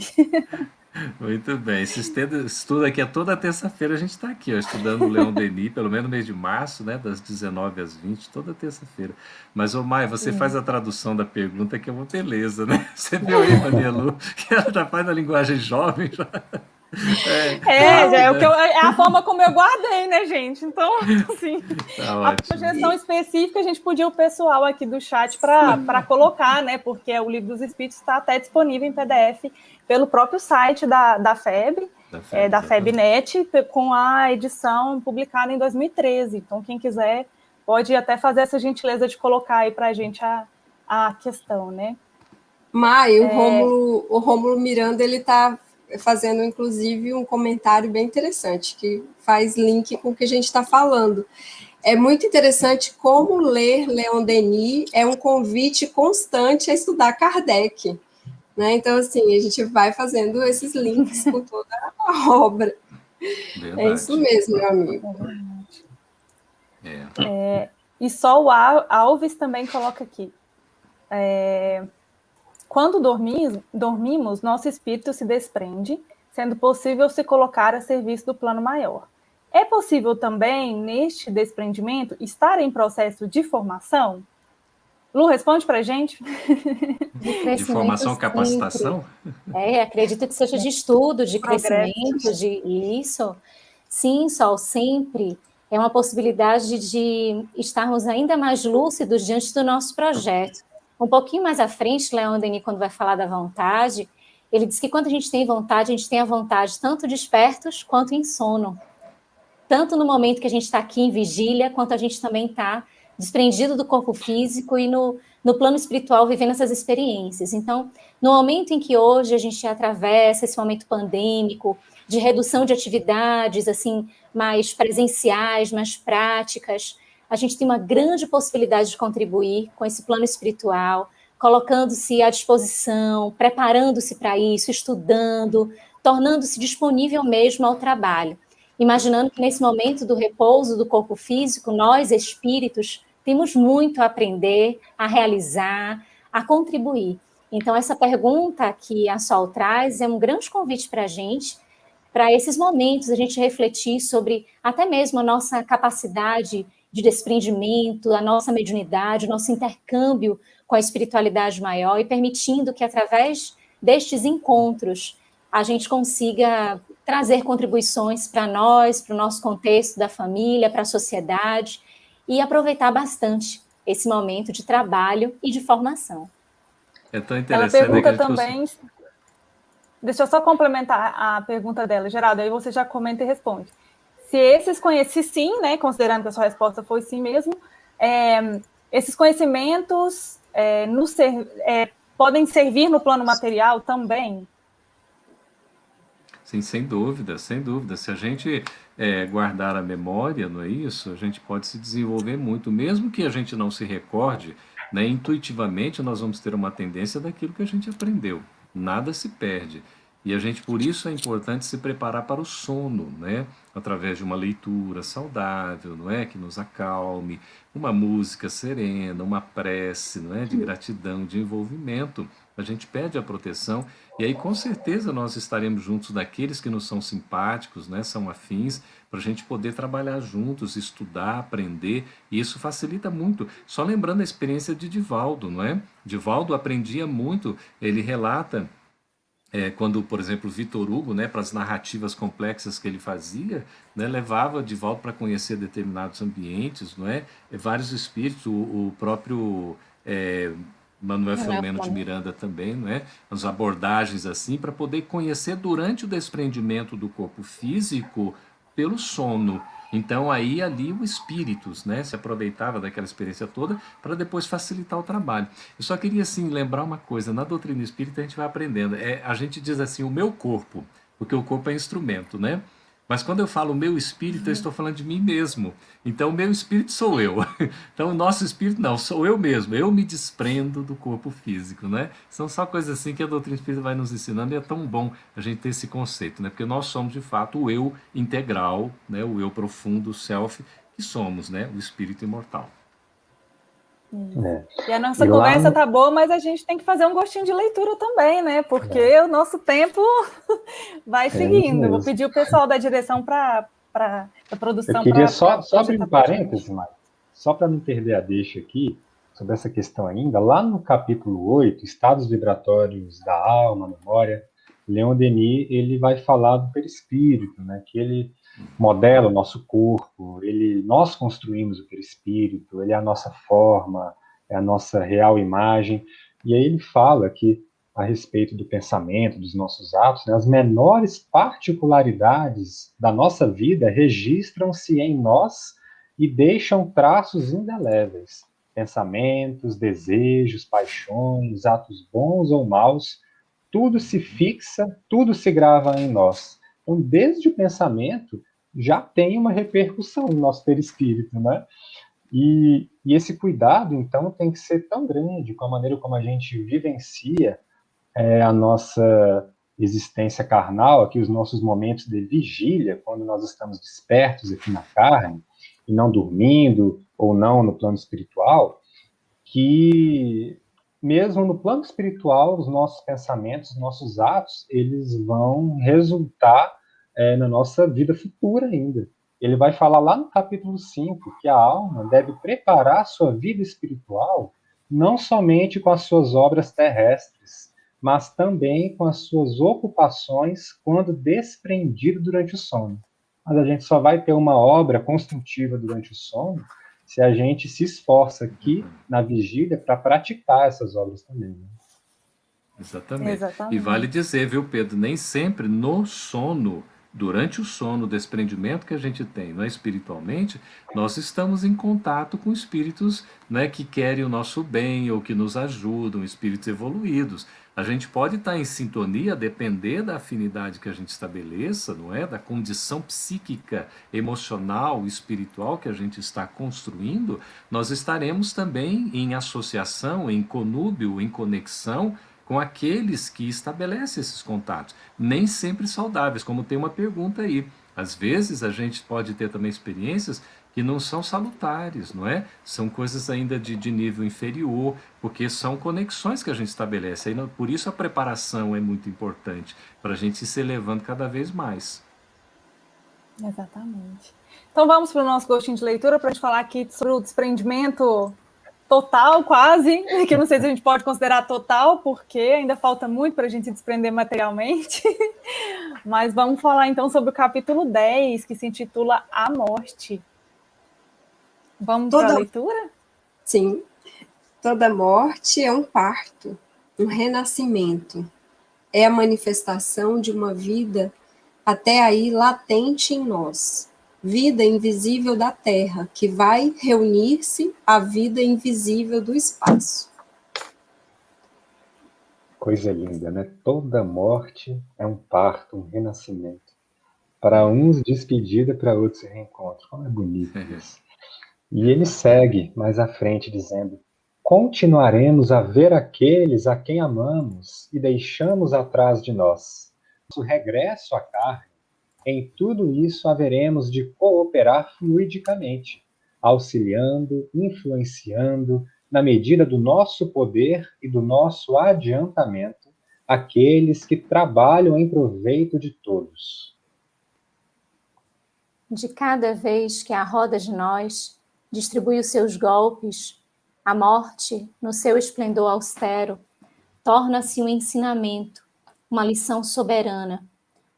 Muito bem. Esse estudo aqui é toda terça-feira, a gente está aqui, estudando o Leon Denis, pelo menos no mês de março, né, das 19 às 20, toda terça-feira. Mas, Mai, você faz a tradução da pergunta, que é uma beleza, né? Você viu aí, Maria Lu, que ela já faz na linguagem jovem, já... É a forma como eu guardei, né, gente? Então, assim, tá a projeção específica a gente pediu o pessoal aqui do chat para colocar, né? Porque o Livro dos Espíritos está até disponível em PDF pelo próprio site da FEB, da FEBnet, com a edição publicada em 2013. Então, quem quiser pode até fazer essa gentileza de colocar aí para a gente a questão, né? Mai, o Rômulo Miranda, ele está fazendo, inclusive, um comentário bem interessante, que faz link com o que a gente está falando. É muito interessante como ler Leon Denis é um convite constante a estudar Kardec. Né? Então, assim, a gente vai fazendo esses links com toda a obra. Verdade. É isso mesmo, meu amigo. E só o Alves também coloca aqui. Quando dormimos, nosso espírito se desprende, sendo possível se colocar a serviço do plano maior. É possível também, neste desprendimento, estar em processo de formação? Lu, responde para a gente. De formação, capacitação? Acredito que seja de estudo, de crescimento, de isso. Sim, Sol, sempre. É uma possibilidade de estarmos ainda mais lúcidos diante do nosso projeto. Um pouquinho mais à frente, Leon Denis, quando vai falar da vontade, ele diz que quando a gente tem vontade, a gente tem a vontade tanto despertos quanto em sono. Tanto no momento que a gente está aqui em vigília, quanto a gente também está desprendido do corpo físico e no plano espiritual vivendo essas experiências. Então, no momento em que hoje a gente atravessa esse momento pandêmico, de redução de atividades assim mais presenciais, mais práticas, a gente tem uma grande possibilidade de contribuir com esse plano espiritual, colocando-se à disposição, preparando-se para isso, estudando, tornando-se disponível mesmo ao trabalho. Imaginando que nesse momento do repouso do corpo físico, nós, espíritos, temos muito a aprender, a realizar, a contribuir. Então, essa pergunta que a Sol traz é um grande convite para a gente, para esses momentos, a gente refletir sobre até mesmo a nossa capacidade de desprendimento, a nossa mediunidade, o nosso intercâmbio com a espiritualidade maior e permitindo que, através destes encontros, a gente consiga trazer contribuições para nós, para o nosso contexto da família, para a sociedade, e aproveitar bastante esse momento de trabalho e de formação. É tão interessante. Ela pergunta também... Deixa eu só complementar a pergunta dela, Geraldo, aí você já comenta e responde. Se sim, né, considerando que a sua resposta foi sim mesmo, esses conhecimentos podem servir no plano material também? Sim, sem dúvida, sem dúvida. Se a gente guardar a memória, não é isso? A gente pode se desenvolver muito, mesmo que a gente não se recorde, né, intuitivamente nós vamos ter uma tendência daquilo que a gente aprendeu. Nada se perde. E a gente, por isso, é importante se preparar para o sono, né? Através de uma leitura saudável, não é? Que nos acalme, uma música serena, uma prece, não é? De gratidão, de envolvimento. A gente pede a proteção e aí, com certeza, nós estaremos juntos daqueles que nos são simpáticos, né? São afins, para a gente poder trabalhar juntos, estudar, aprender, e isso facilita muito. Só lembrando a experiência de Divaldo, não é? Divaldo aprendia muito, ele relata... quando, por exemplo, Victor Hugo, né, para as narrativas complexas que ele fazia, né, levava Divaldo para conhecer determinados ambientes, não é? Vários espíritos, o próprio Manuel Filomeno de Miranda também, não é? As abordagens assim, para poder conhecer durante o desprendimento do corpo físico pelo sono. Então aí ali o espíritus, né, se aproveitava daquela experiência toda para depois facilitar o trabalho. Eu só queria assim lembrar uma coisa, na doutrina espírita a gente vai aprendendo, a gente diz assim, o meu corpo, porque o corpo é instrumento, né? Mas quando eu falo o meu espírito, eu estou falando de mim mesmo. Então, o meu espírito sou eu. Então, o nosso espírito não, sou eu mesmo. Eu me desprendo do corpo físico, né? São só coisas assim que a doutrina espírita vai nos ensinando e é tão bom a gente ter esse conceito, né? Porque nós somos, de fato, o eu integral, né? O eu profundo, o self, que somos, né? O espírito imortal. E a nossa conversa tá boa, mas a gente tem que fazer um gostinho de leitura também, né? Porque o nosso tempo vai seguindo. Vou pedir o pessoal da direção para a produção. Eu queria só abrir um parêntese, Maia, só para não perder a deixa aqui, sobre essa questão ainda. Lá no capítulo 8, Estados Vibratórios da Alma, Memória, Leon Denis, ele vai falar do perispírito, né? Que ele modela o nosso corpo, nós construímos o perispírito, ele é a nossa forma, é a nossa real imagem, e aí ele fala que, a respeito do pensamento, dos nossos atos, né, as menores particularidades da nossa vida registram-se em nós e deixam traços indeléveis. Pensamentos, desejos, paixões, atos bons ou maus, tudo se fixa, tudo se grava em nós. Então, desde o pensamento, já tem uma repercussão no nosso perispírito, né? E esse cuidado, então, tem que ser tão grande com a maneira como a gente vivencia a nossa existência carnal, aqui os nossos momentos de vigília, quando nós estamos despertos aqui na carne, e não dormindo, ou não no plano espiritual, que mesmo no plano espiritual, os nossos pensamentos, os nossos atos, eles vão resultar na nossa vida futura ainda. Ele vai falar lá no capítulo 5 que a alma deve preparar sua vida espiritual não somente com as suas obras terrestres, mas também com as suas ocupações quando desprendido durante o sono. Mas a gente só vai ter uma obra construtiva durante o sono se a gente se esforça aqui na vigília para praticar essas obras também. Né? Exatamente. E vale dizer, viu, Pedro, nem sempre no sono, durante o sono, o desprendimento que a gente tem, não é, espiritualmente, nós estamos em contato com espíritos, né, que querem o nosso bem ou que nos ajudam, espíritos evoluídos. A gente pode estar em sintonia, depender da afinidade que a gente estabeleça, não é? Da condição psíquica, emocional, espiritual que a gente está construindo, nós estaremos também em associação, em conúbio, em conexão com aqueles que estabelecem esses contatos, nem sempre saudáveis, como tem uma pergunta aí. Às vezes a gente pode ter também experiências que não são salutares, não é? São coisas ainda de nível inferior, porque são conexões que a gente estabelece. Aí, por isso a preparação é muito importante, para a gente ir se elevando cada vez mais. Exatamente. Então vamos para o nosso gostinho de leitura, para a gente falar aqui sobre o desprendimento total, quase, que eu não sei se a gente pode considerar total, porque ainda falta muito para a gente se desprender materialmente. Mas vamos falar então sobre o capítulo 10, que se intitula A Morte. Vamos para a leitura? Sim. Toda morte é um parto, um renascimento. É a manifestação de uma vida até aí latente em nós. Vida invisível da terra, que vai reunir-se à vida invisível do espaço. Coisa linda, né? Toda morte é um parto, um renascimento. Para uns, despedida, para outros, reencontro. Como é bonito isso. E ele segue mais à frente, dizendo: continuaremos a ver aqueles a quem amamos e deixamos atrás de nós. O regresso à carne, em tudo isso haveremos de cooperar fluidicamente, auxiliando, influenciando, na medida do nosso poder e do nosso adiantamento, aqueles que trabalham em proveito de todos. De cada vez que a roda de nós distribui os seus golpes, a morte, no seu esplendor austero, torna-se um ensinamento, uma lição soberana,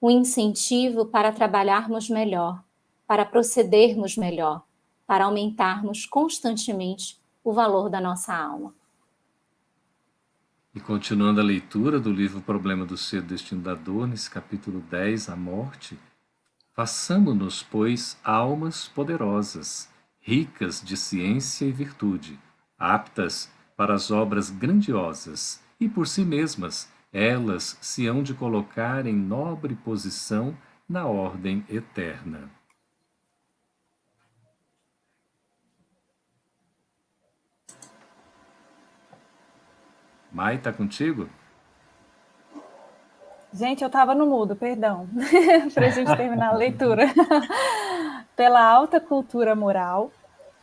um incentivo para trabalharmos melhor, para procedermos melhor, para aumentarmos constantemente o valor da nossa alma. E continuando a leitura do livro Problema do Ser, Destino da Dor, nesse capítulo 10, a morte, façamo-nos, pois, almas poderosas, ricas de ciência e virtude, aptas para as obras grandiosas, e por si mesmas, elas se hão de colocar em nobre posição na ordem eterna. Mai, tá contigo? Gente, eu estava no mudo, perdão, para a gente terminar a leitura. Pela alta cultura moral,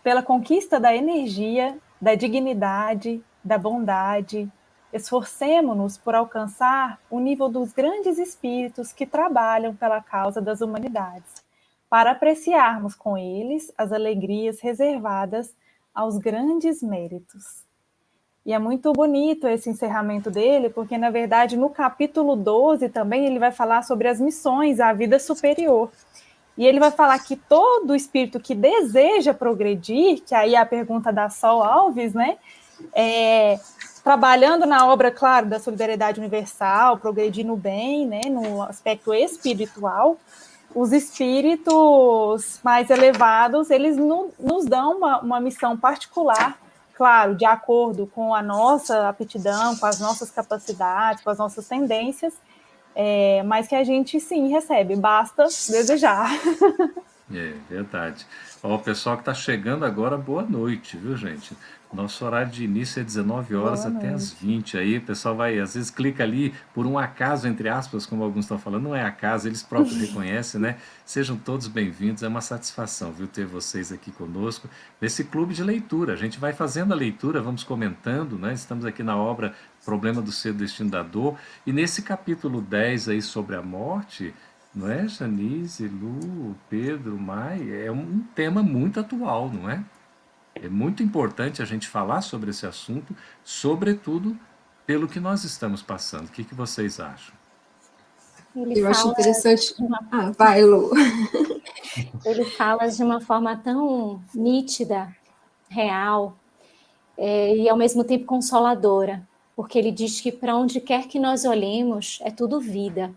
pela conquista da energia, da dignidade, da bondade, esforcemo-nos por alcançar o nível dos grandes espíritos que trabalham pela causa das humanidades, para apreciarmos com eles as alegrias reservadas aos grandes méritos. E é muito bonito esse encerramento dele, porque, na verdade, no capítulo 12 também ele vai falar sobre as missões, a vida superior. E ele vai falar que todo espírito que deseja progredir, que aí é a pergunta da Sol Alves, né? Trabalhando na obra, claro, da solidariedade universal, progredir no bem, né, no aspecto espiritual, os espíritos mais elevados, eles nos dão uma missão particular, claro, de acordo com a nossa aptidão, com as nossas capacidades, com as nossas tendências, mas que a gente, sim, recebe, basta desejar. É verdade. Ó, o pessoal que está chegando agora, boa noite, viu, gente? Nosso horário de início é 19 horas Boa até noite. as 20. Aí o pessoal vai, às vezes, clica ali por um acaso, entre aspas, como alguns estão falando. Não é acaso, eles próprios reconhecem, né? Sejam todos bem-vindos. É uma satisfação, viu, ter vocês aqui conosco nesse clube de leitura. A gente vai fazendo a leitura, vamos comentando, né? Estamos aqui na obra Problema do Ser, Destino da Dor. E nesse capítulo 10 aí sobre a morte, não é, Janice, Lu, Pedro, Mai? É um tema muito atual, não é? É muito importante a gente falar sobre esse assunto, sobretudo pelo que nós estamos passando. O que vocês acham? Eu acho interessante. Vai, Lu. Ele fala de uma forma tão nítida, real, e ao mesmo tempo consoladora, porque ele diz que para onde quer que nós olhemos, é tudo vida,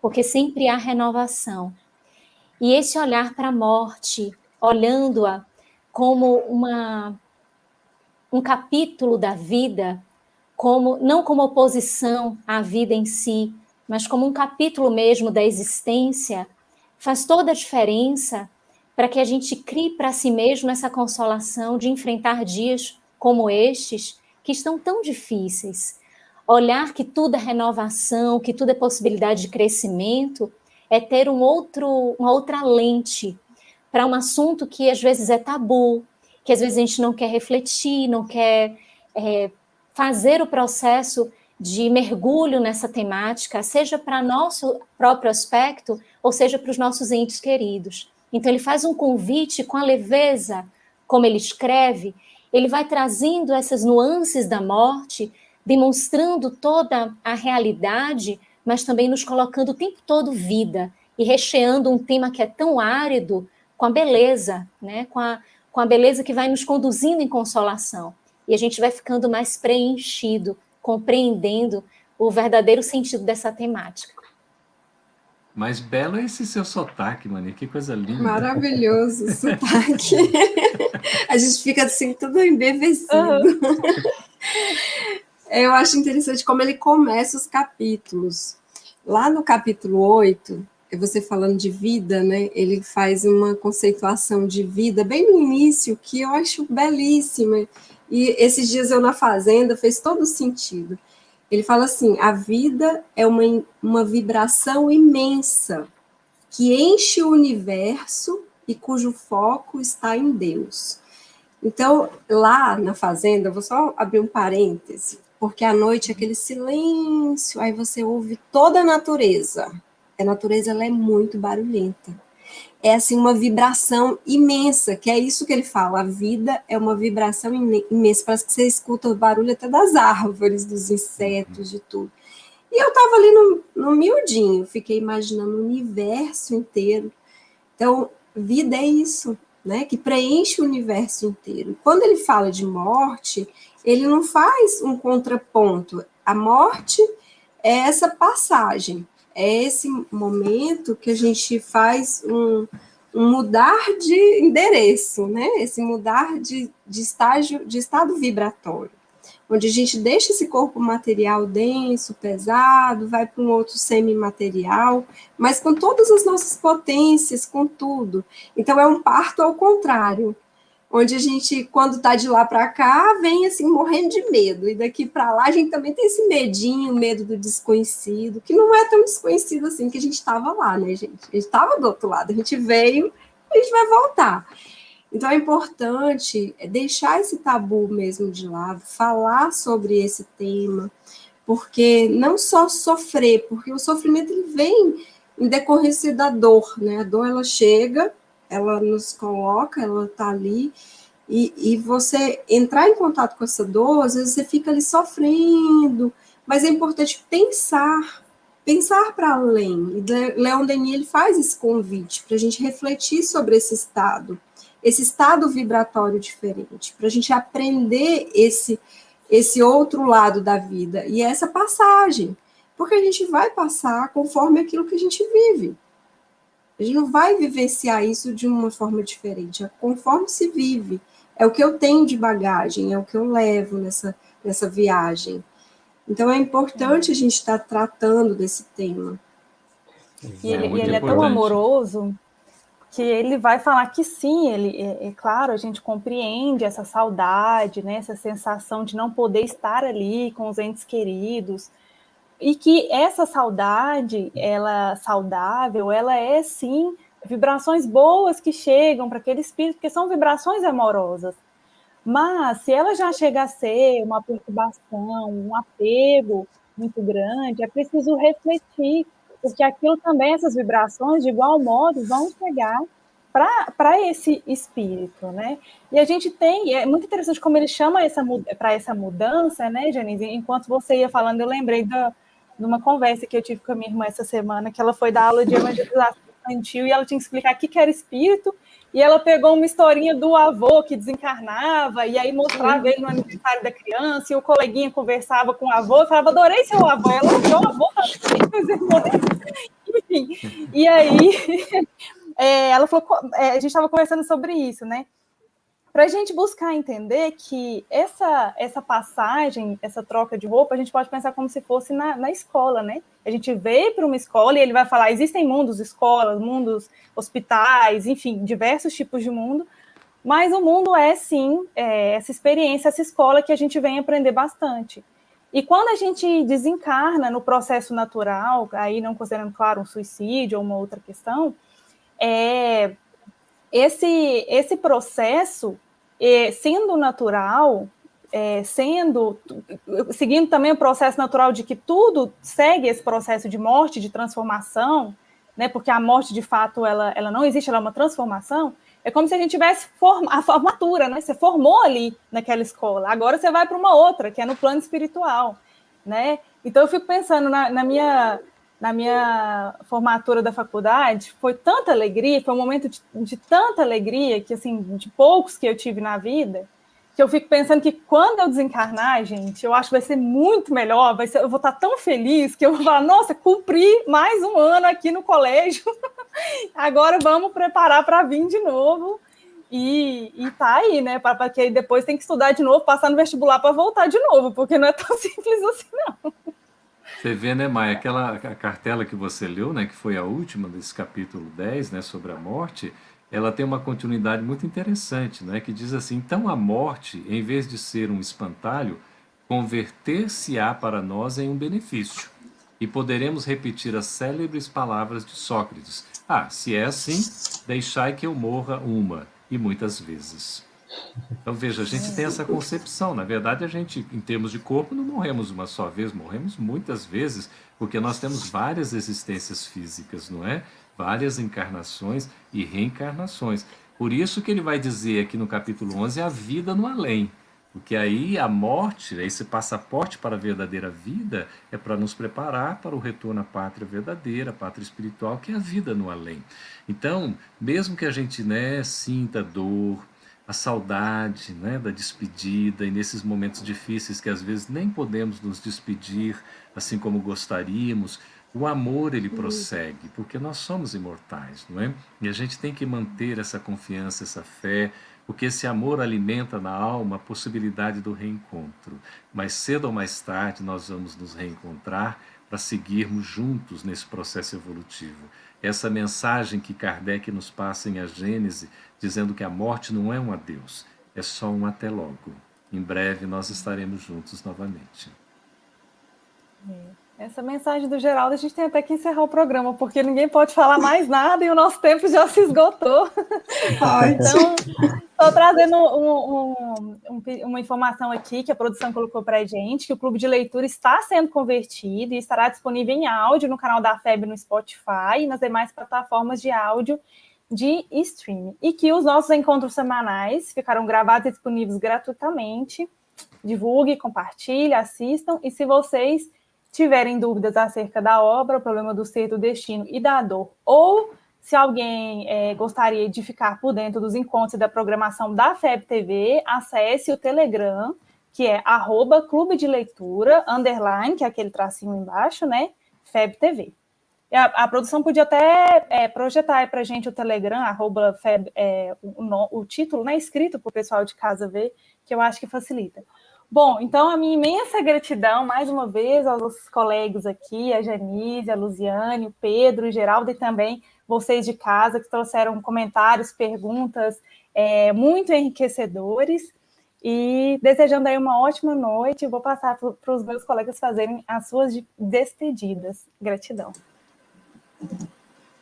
porque sempre há renovação. E esse olhar para a morte, olhando-a como um capítulo da vida, não como oposição à vida em si, mas como um capítulo mesmo da existência, faz toda a diferença para que a gente crie para si mesmo essa consolação de enfrentar dias como estes, que estão tão difíceis. Olhar que tudo é renovação, que tudo é possibilidade de crescimento, é ter uma outra lente para um assunto que às vezes é tabu, que às vezes a gente não quer refletir, não quer fazer o processo de mergulho nessa temática, seja para nosso próprio aspecto, ou seja para os nossos entes queridos. Então ele faz um convite com a leveza, como ele escreve, ele vai trazendo essas nuances da morte, demonstrando toda a realidade, mas também nos colocando o tempo todo vida, e recheando um tema que é tão árido com a beleza, né? com a beleza que vai nos conduzindo em consolação. E a gente vai ficando mais preenchido, compreendendo o verdadeiro sentido dessa temática. Mas belo é esse seu sotaque, Mani, que coisa linda. Maravilhoso o sotaque. A gente fica assim, tudo embevecido. Eu acho interessante como ele começa os capítulos. Lá no capítulo 8, você falando de vida, né? Ele faz uma conceituação de vida bem no início, que eu acho belíssima. E esses dias eu na fazenda fez todo sentido. Ele fala assim, a vida é uma vibração imensa que enche o universo e cujo foco está em Deus. Então, lá na fazenda, eu vou só abrir um parêntese, porque à noite é aquele silêncio, aí você ouve toda a natureza. A natureza ela é muito barulhenta. É assim uma vibração imensa, que é isso que ele fala, a vida é uma vibração imensa, parece que você escuta o barulho até das árvores, dos insetos, de tudo. E eu estava ali no miudinho, fiquei imaginando o universo inteiro. Então, vida é isso, né, que preenche o universo inteiro. Quando ele fala de morte, ele não faz um contraponto, A morte é essa passagem, é esse momento que a gente faz um mudar de endereço, né? Esse mudar de estágio, de estado vibratório, onde a gente deixa esse corpo material denso, pesado, vai para um outro semimaterial, mas com todas as nossas potências, com tudo. Então, é um parto ao contrário, onde a gente, quando está de lá para cá, vem assim, morrendo de medo, e daqui para lá a gente também tem esse medinho, medo do desconhecido, que não é tão desconhecido assim, que a gente estava lá, né, gente? A gente estava do outro lado, a gente veio, a gente vai voltar. Então, é importante deixar esse tabu mesmo de lado, falar sobre esse tema, porque não só sofrer, porque o sofrimento ele vem em decorrência da dor, né? A dor, ela chega, ela nos coloca, ela está ali, e você entrar em contato com essa dor, às vezes você fica ali sofrendo, mas é importante pensar para além. E Leon Denis ele faz esse convite para a gente refletir sobre esse estado vibratório diferente, para a gente aprender esse outro lado da vida, e essa passagem, porque a gente vai passar conforme aquilo que a gente vive. A gente não vai vivenciar isso de uma forma diferente, é conforme se vive. É o que eu tenho de bagagem, é o que eu levo nessa viagem. Então, é importante a gente estar tratando desse tema. E ele é tão amoroso que ele vai falar que sim, é claro, a gente compreende essa saudade, né, essa sensação de não poder estar ali com os entes queridos, e que essa saudade, ela saudável, ela é sim vibrações boas que chegam para aquele espírito, porque são vibrações amorosas. Mas se ela já chega a ser uma perturbação, um apego muito grande, é preciso refletir, porque aquilo também, essas vibrações, de igual modo, vão chegar para esse espírito, né? E a gente tem, é muito interessante como ele chama para essa mudança, né, Janice? Enquanto você ia falando, eu lembrei de uma conversa que eu tive com a minha irmã essa semana, que ela foi dar aula de evangelização infantil e ela tinha que explicar o que era espírito, e ela pegou uma historinha do avô que desencarnava, e aí mostrava ele no aniversário da criança, e o coleguinha conversava com o avô, e falava, adorei seu avô, ela olhou o avô, enfim, e aí ela falou, a gente estava conversando sobre isso, né? Para a gente buscar entender que essa passagem, essa troca de roupa, a gente pode pensar como se fosse na escola, né? A gente veio para uma escola e ele vai falar, existem mundos, escolas, mundos, hospitais, enfim, diversos tipos de mundo, mas o mundo é, sim, essa experiência, essa escola que a gente vem aprender bastante. E quando a gente desencarna no processo natural, aí não considerando, claro, um suicídio ou uma outra questão, esse processo, sendo natural, seguindo também o processo natural de que tudo segue esse processo de morte, de transformação, né, porque a morte, de fato, ela não existe, ela é uma transformação, é como se a gente tivesse a formatura, né? Você formou ali naquela escola, agora você vai para uma outra, que é no plano espiritual, né? Então, eu fico pensando na minha formatura da faculdade, foi tanta alegria, foi um momento de tanta alegria, que assim, de poucos que eu tive na vida, que eu fico pensando que quando eu desencarnar, gente, eu acho que vai ser muito melhor, eu vou estar tão feliz que eu vou falar, nossa, cumpri mais um ano aqui no colégio, agora vamos preparar para vir de novo, e tá aí, né, porque depois tem que estudar de novo, passar no vestibular para voltar de novo, porque não é tão simples assim, não. Você vê, né, Maia, aquela cartela que você leu, né, que foi a última desse capítulo 10, né, sobre a morte, ela tem uma continuidade muito interessante, né, que diz assim, então a morte, em vez de ser um espantalho, converter-se-á para nós em um benefício. E poderemos repetir as célebres palavras de Sócrates. Ah, se é assim, deixai que eu morra uma, e muitas vezes. Então, veja, a gente tem essa concepção. Na verdade, a gente, em termos de corpo, não morremos uma só vez, morremos muitas vezes, porque nós temos várias existências físicas, não é? Várias encarnações e reencarnações. Por isso que ele vai dizer aqui no capítulo 11, a vida no além. Porque aí a morte, esse passaporte para a verdadeira vida, é para nos preparar para o retorno à pátria verdadeira, a pátria espiritual, que é a vida no além. Então, mesmo que a gente, né, sinta dor, a saudade, né, da despedida, e nesses momentos difíceis que às vezes nem podemos nos despedir assim como gostaríamos, o amor ele prossegue, porque nós somos imortais, não é? E a gente tem que manter essa confiança, essa fé, porque esse amor alimenta na alma a possibilidade do reencontro. Mais cedo ou mais tarde nós vamos nos reencontrar para seguirmos juntos nesse processo evolutivo. Essa mensagem que Kardec nos passa em A Gênese, dizendo que a morte não é um adeus, é só um até logo. Em breve nós estaremos juntos novamente. Essa mensagem do Geraldo, a gente tem até que encerrar o programa, porque ninguém pode falar mais nada e o nosso tempo já se esgotou. Então, estou trazendo uma informação aqui que a produção colocou para a gente, que o Clube de Leitura está sendo convertido e estará disponível em áudio no canal da FEB no Spotify e nas demais plataformas de áudio de streaming. E que os nossos encontros semanais ficarão gravados e disponíveis gratuitamente. Divulgue, compartilhe, assistam. E se vocês tiverem dúvidas acerca da obra, o problema do ser, do destino e da dor, ou se alguém gostaria de ficar por dentro dos encontros e da programação da FEB TV, acesse o Telegram, que é @clube de leitura, _, que é aquele tracinho embaixo, né? FEB TV. A produção podia até projetar aí para a gente o Telegram, @FEB, o título, né, escrito para o pessoal de casa ver, que eu acho que facilita. Bom, então a minha imensa gratidão, mais uma vez, aos colegas aqui, a Janise, a Luziane, o Pedro, o Geraldo e também vocês de casa que trouxeram comentários, perguntas muito enriquecedores. E desejando aí uma ótima noite, vou passar para os meus colegas fazerem as suas despedidas. Gratidão.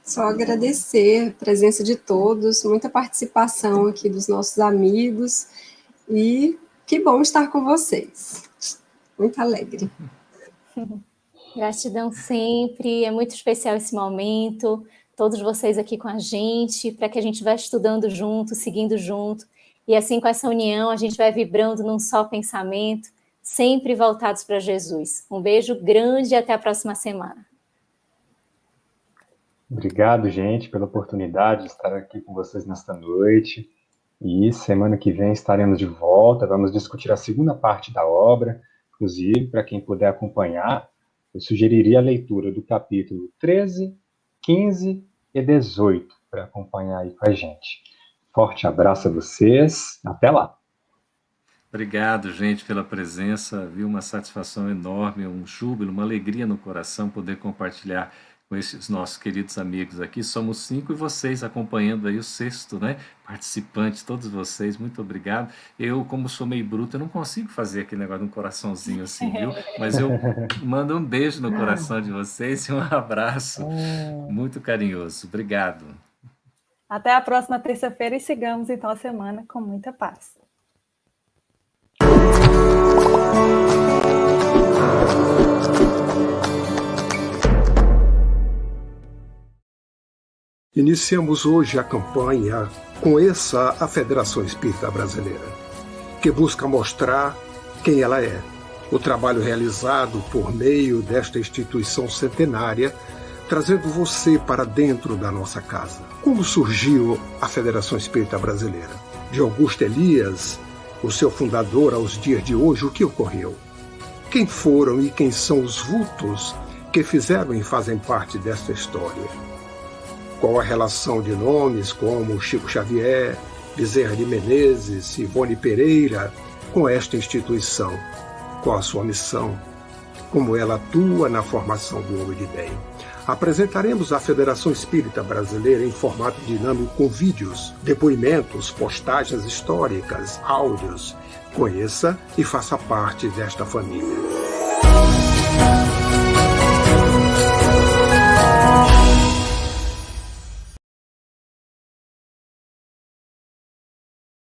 Só agradecer a presença de todos, muita participação aqui dos nossos amigos e que bom estar com vocês. Muito alegre. Gratidão sempre, é muito especial esse momento, todos vocês aqui com a gente, para que a gente vá estudando junto, seguindo junto, e assim com essa união a gente vai vibrando num só pensamento, sempre voltados para Jesus. Um beijo grande e até a próxima semana. Obrigado, gente, pela oportunidade de estar aqui com vocês nesta noite. E semana que vem estaremos de volta, vamos discutir a segunda parte da obra. Inclusive, para quem puder acompanhar, eu sugeriria a leitura do capítulo 13, 15 e 18, para acompanhar aí com a gente. Forte abraço a vocês, até lá! Obrigado, gente, pela presença, viu? Uma satisfação enorme, um júbilo, uma alegria no coração poder compartilhar com esses nossos queridos amigos aqui. Somos 5 e vocês acompanhando aí o 6º, né? Participante, todos vocês, muito obrigado. Eu, como sou meio bruto, eu não consigo fazer aquele negócio de um coraçãozinho assim, viu? Mas eu mando um beijo no coração de vocês e um abraço muito carinhoso. Obrigado. Até a próxima terça-feira e sigamos então a semana com muita paz. Iniciamos hoje a campanha Conheça a Federação Espírita Brasileira, que busca mostrar quem ela é. O trabalho realizado por meio desta instituição centenária, trazendo você para dentro da nossa casa. Como surgiu a Federação Espírita Brasileira? De Augusto Elias, o seu fundador, aos dias de hoje, o que ocorreu? Quem foram e quem são os vultos que fizeram e fazem parte desta história? Qual a relação de nomes como Chico Xavier, Bezerra de Menezes, Ivone Pereira com esta instituição? Qual a sua missão? Como ela atua na formação do homem de bem? Apresentaremos a Federação Espírita Brasileira em formato dinâmico com vídeos, depoimentos, postagens históricas, áudios. Conheça e faça parte desta família.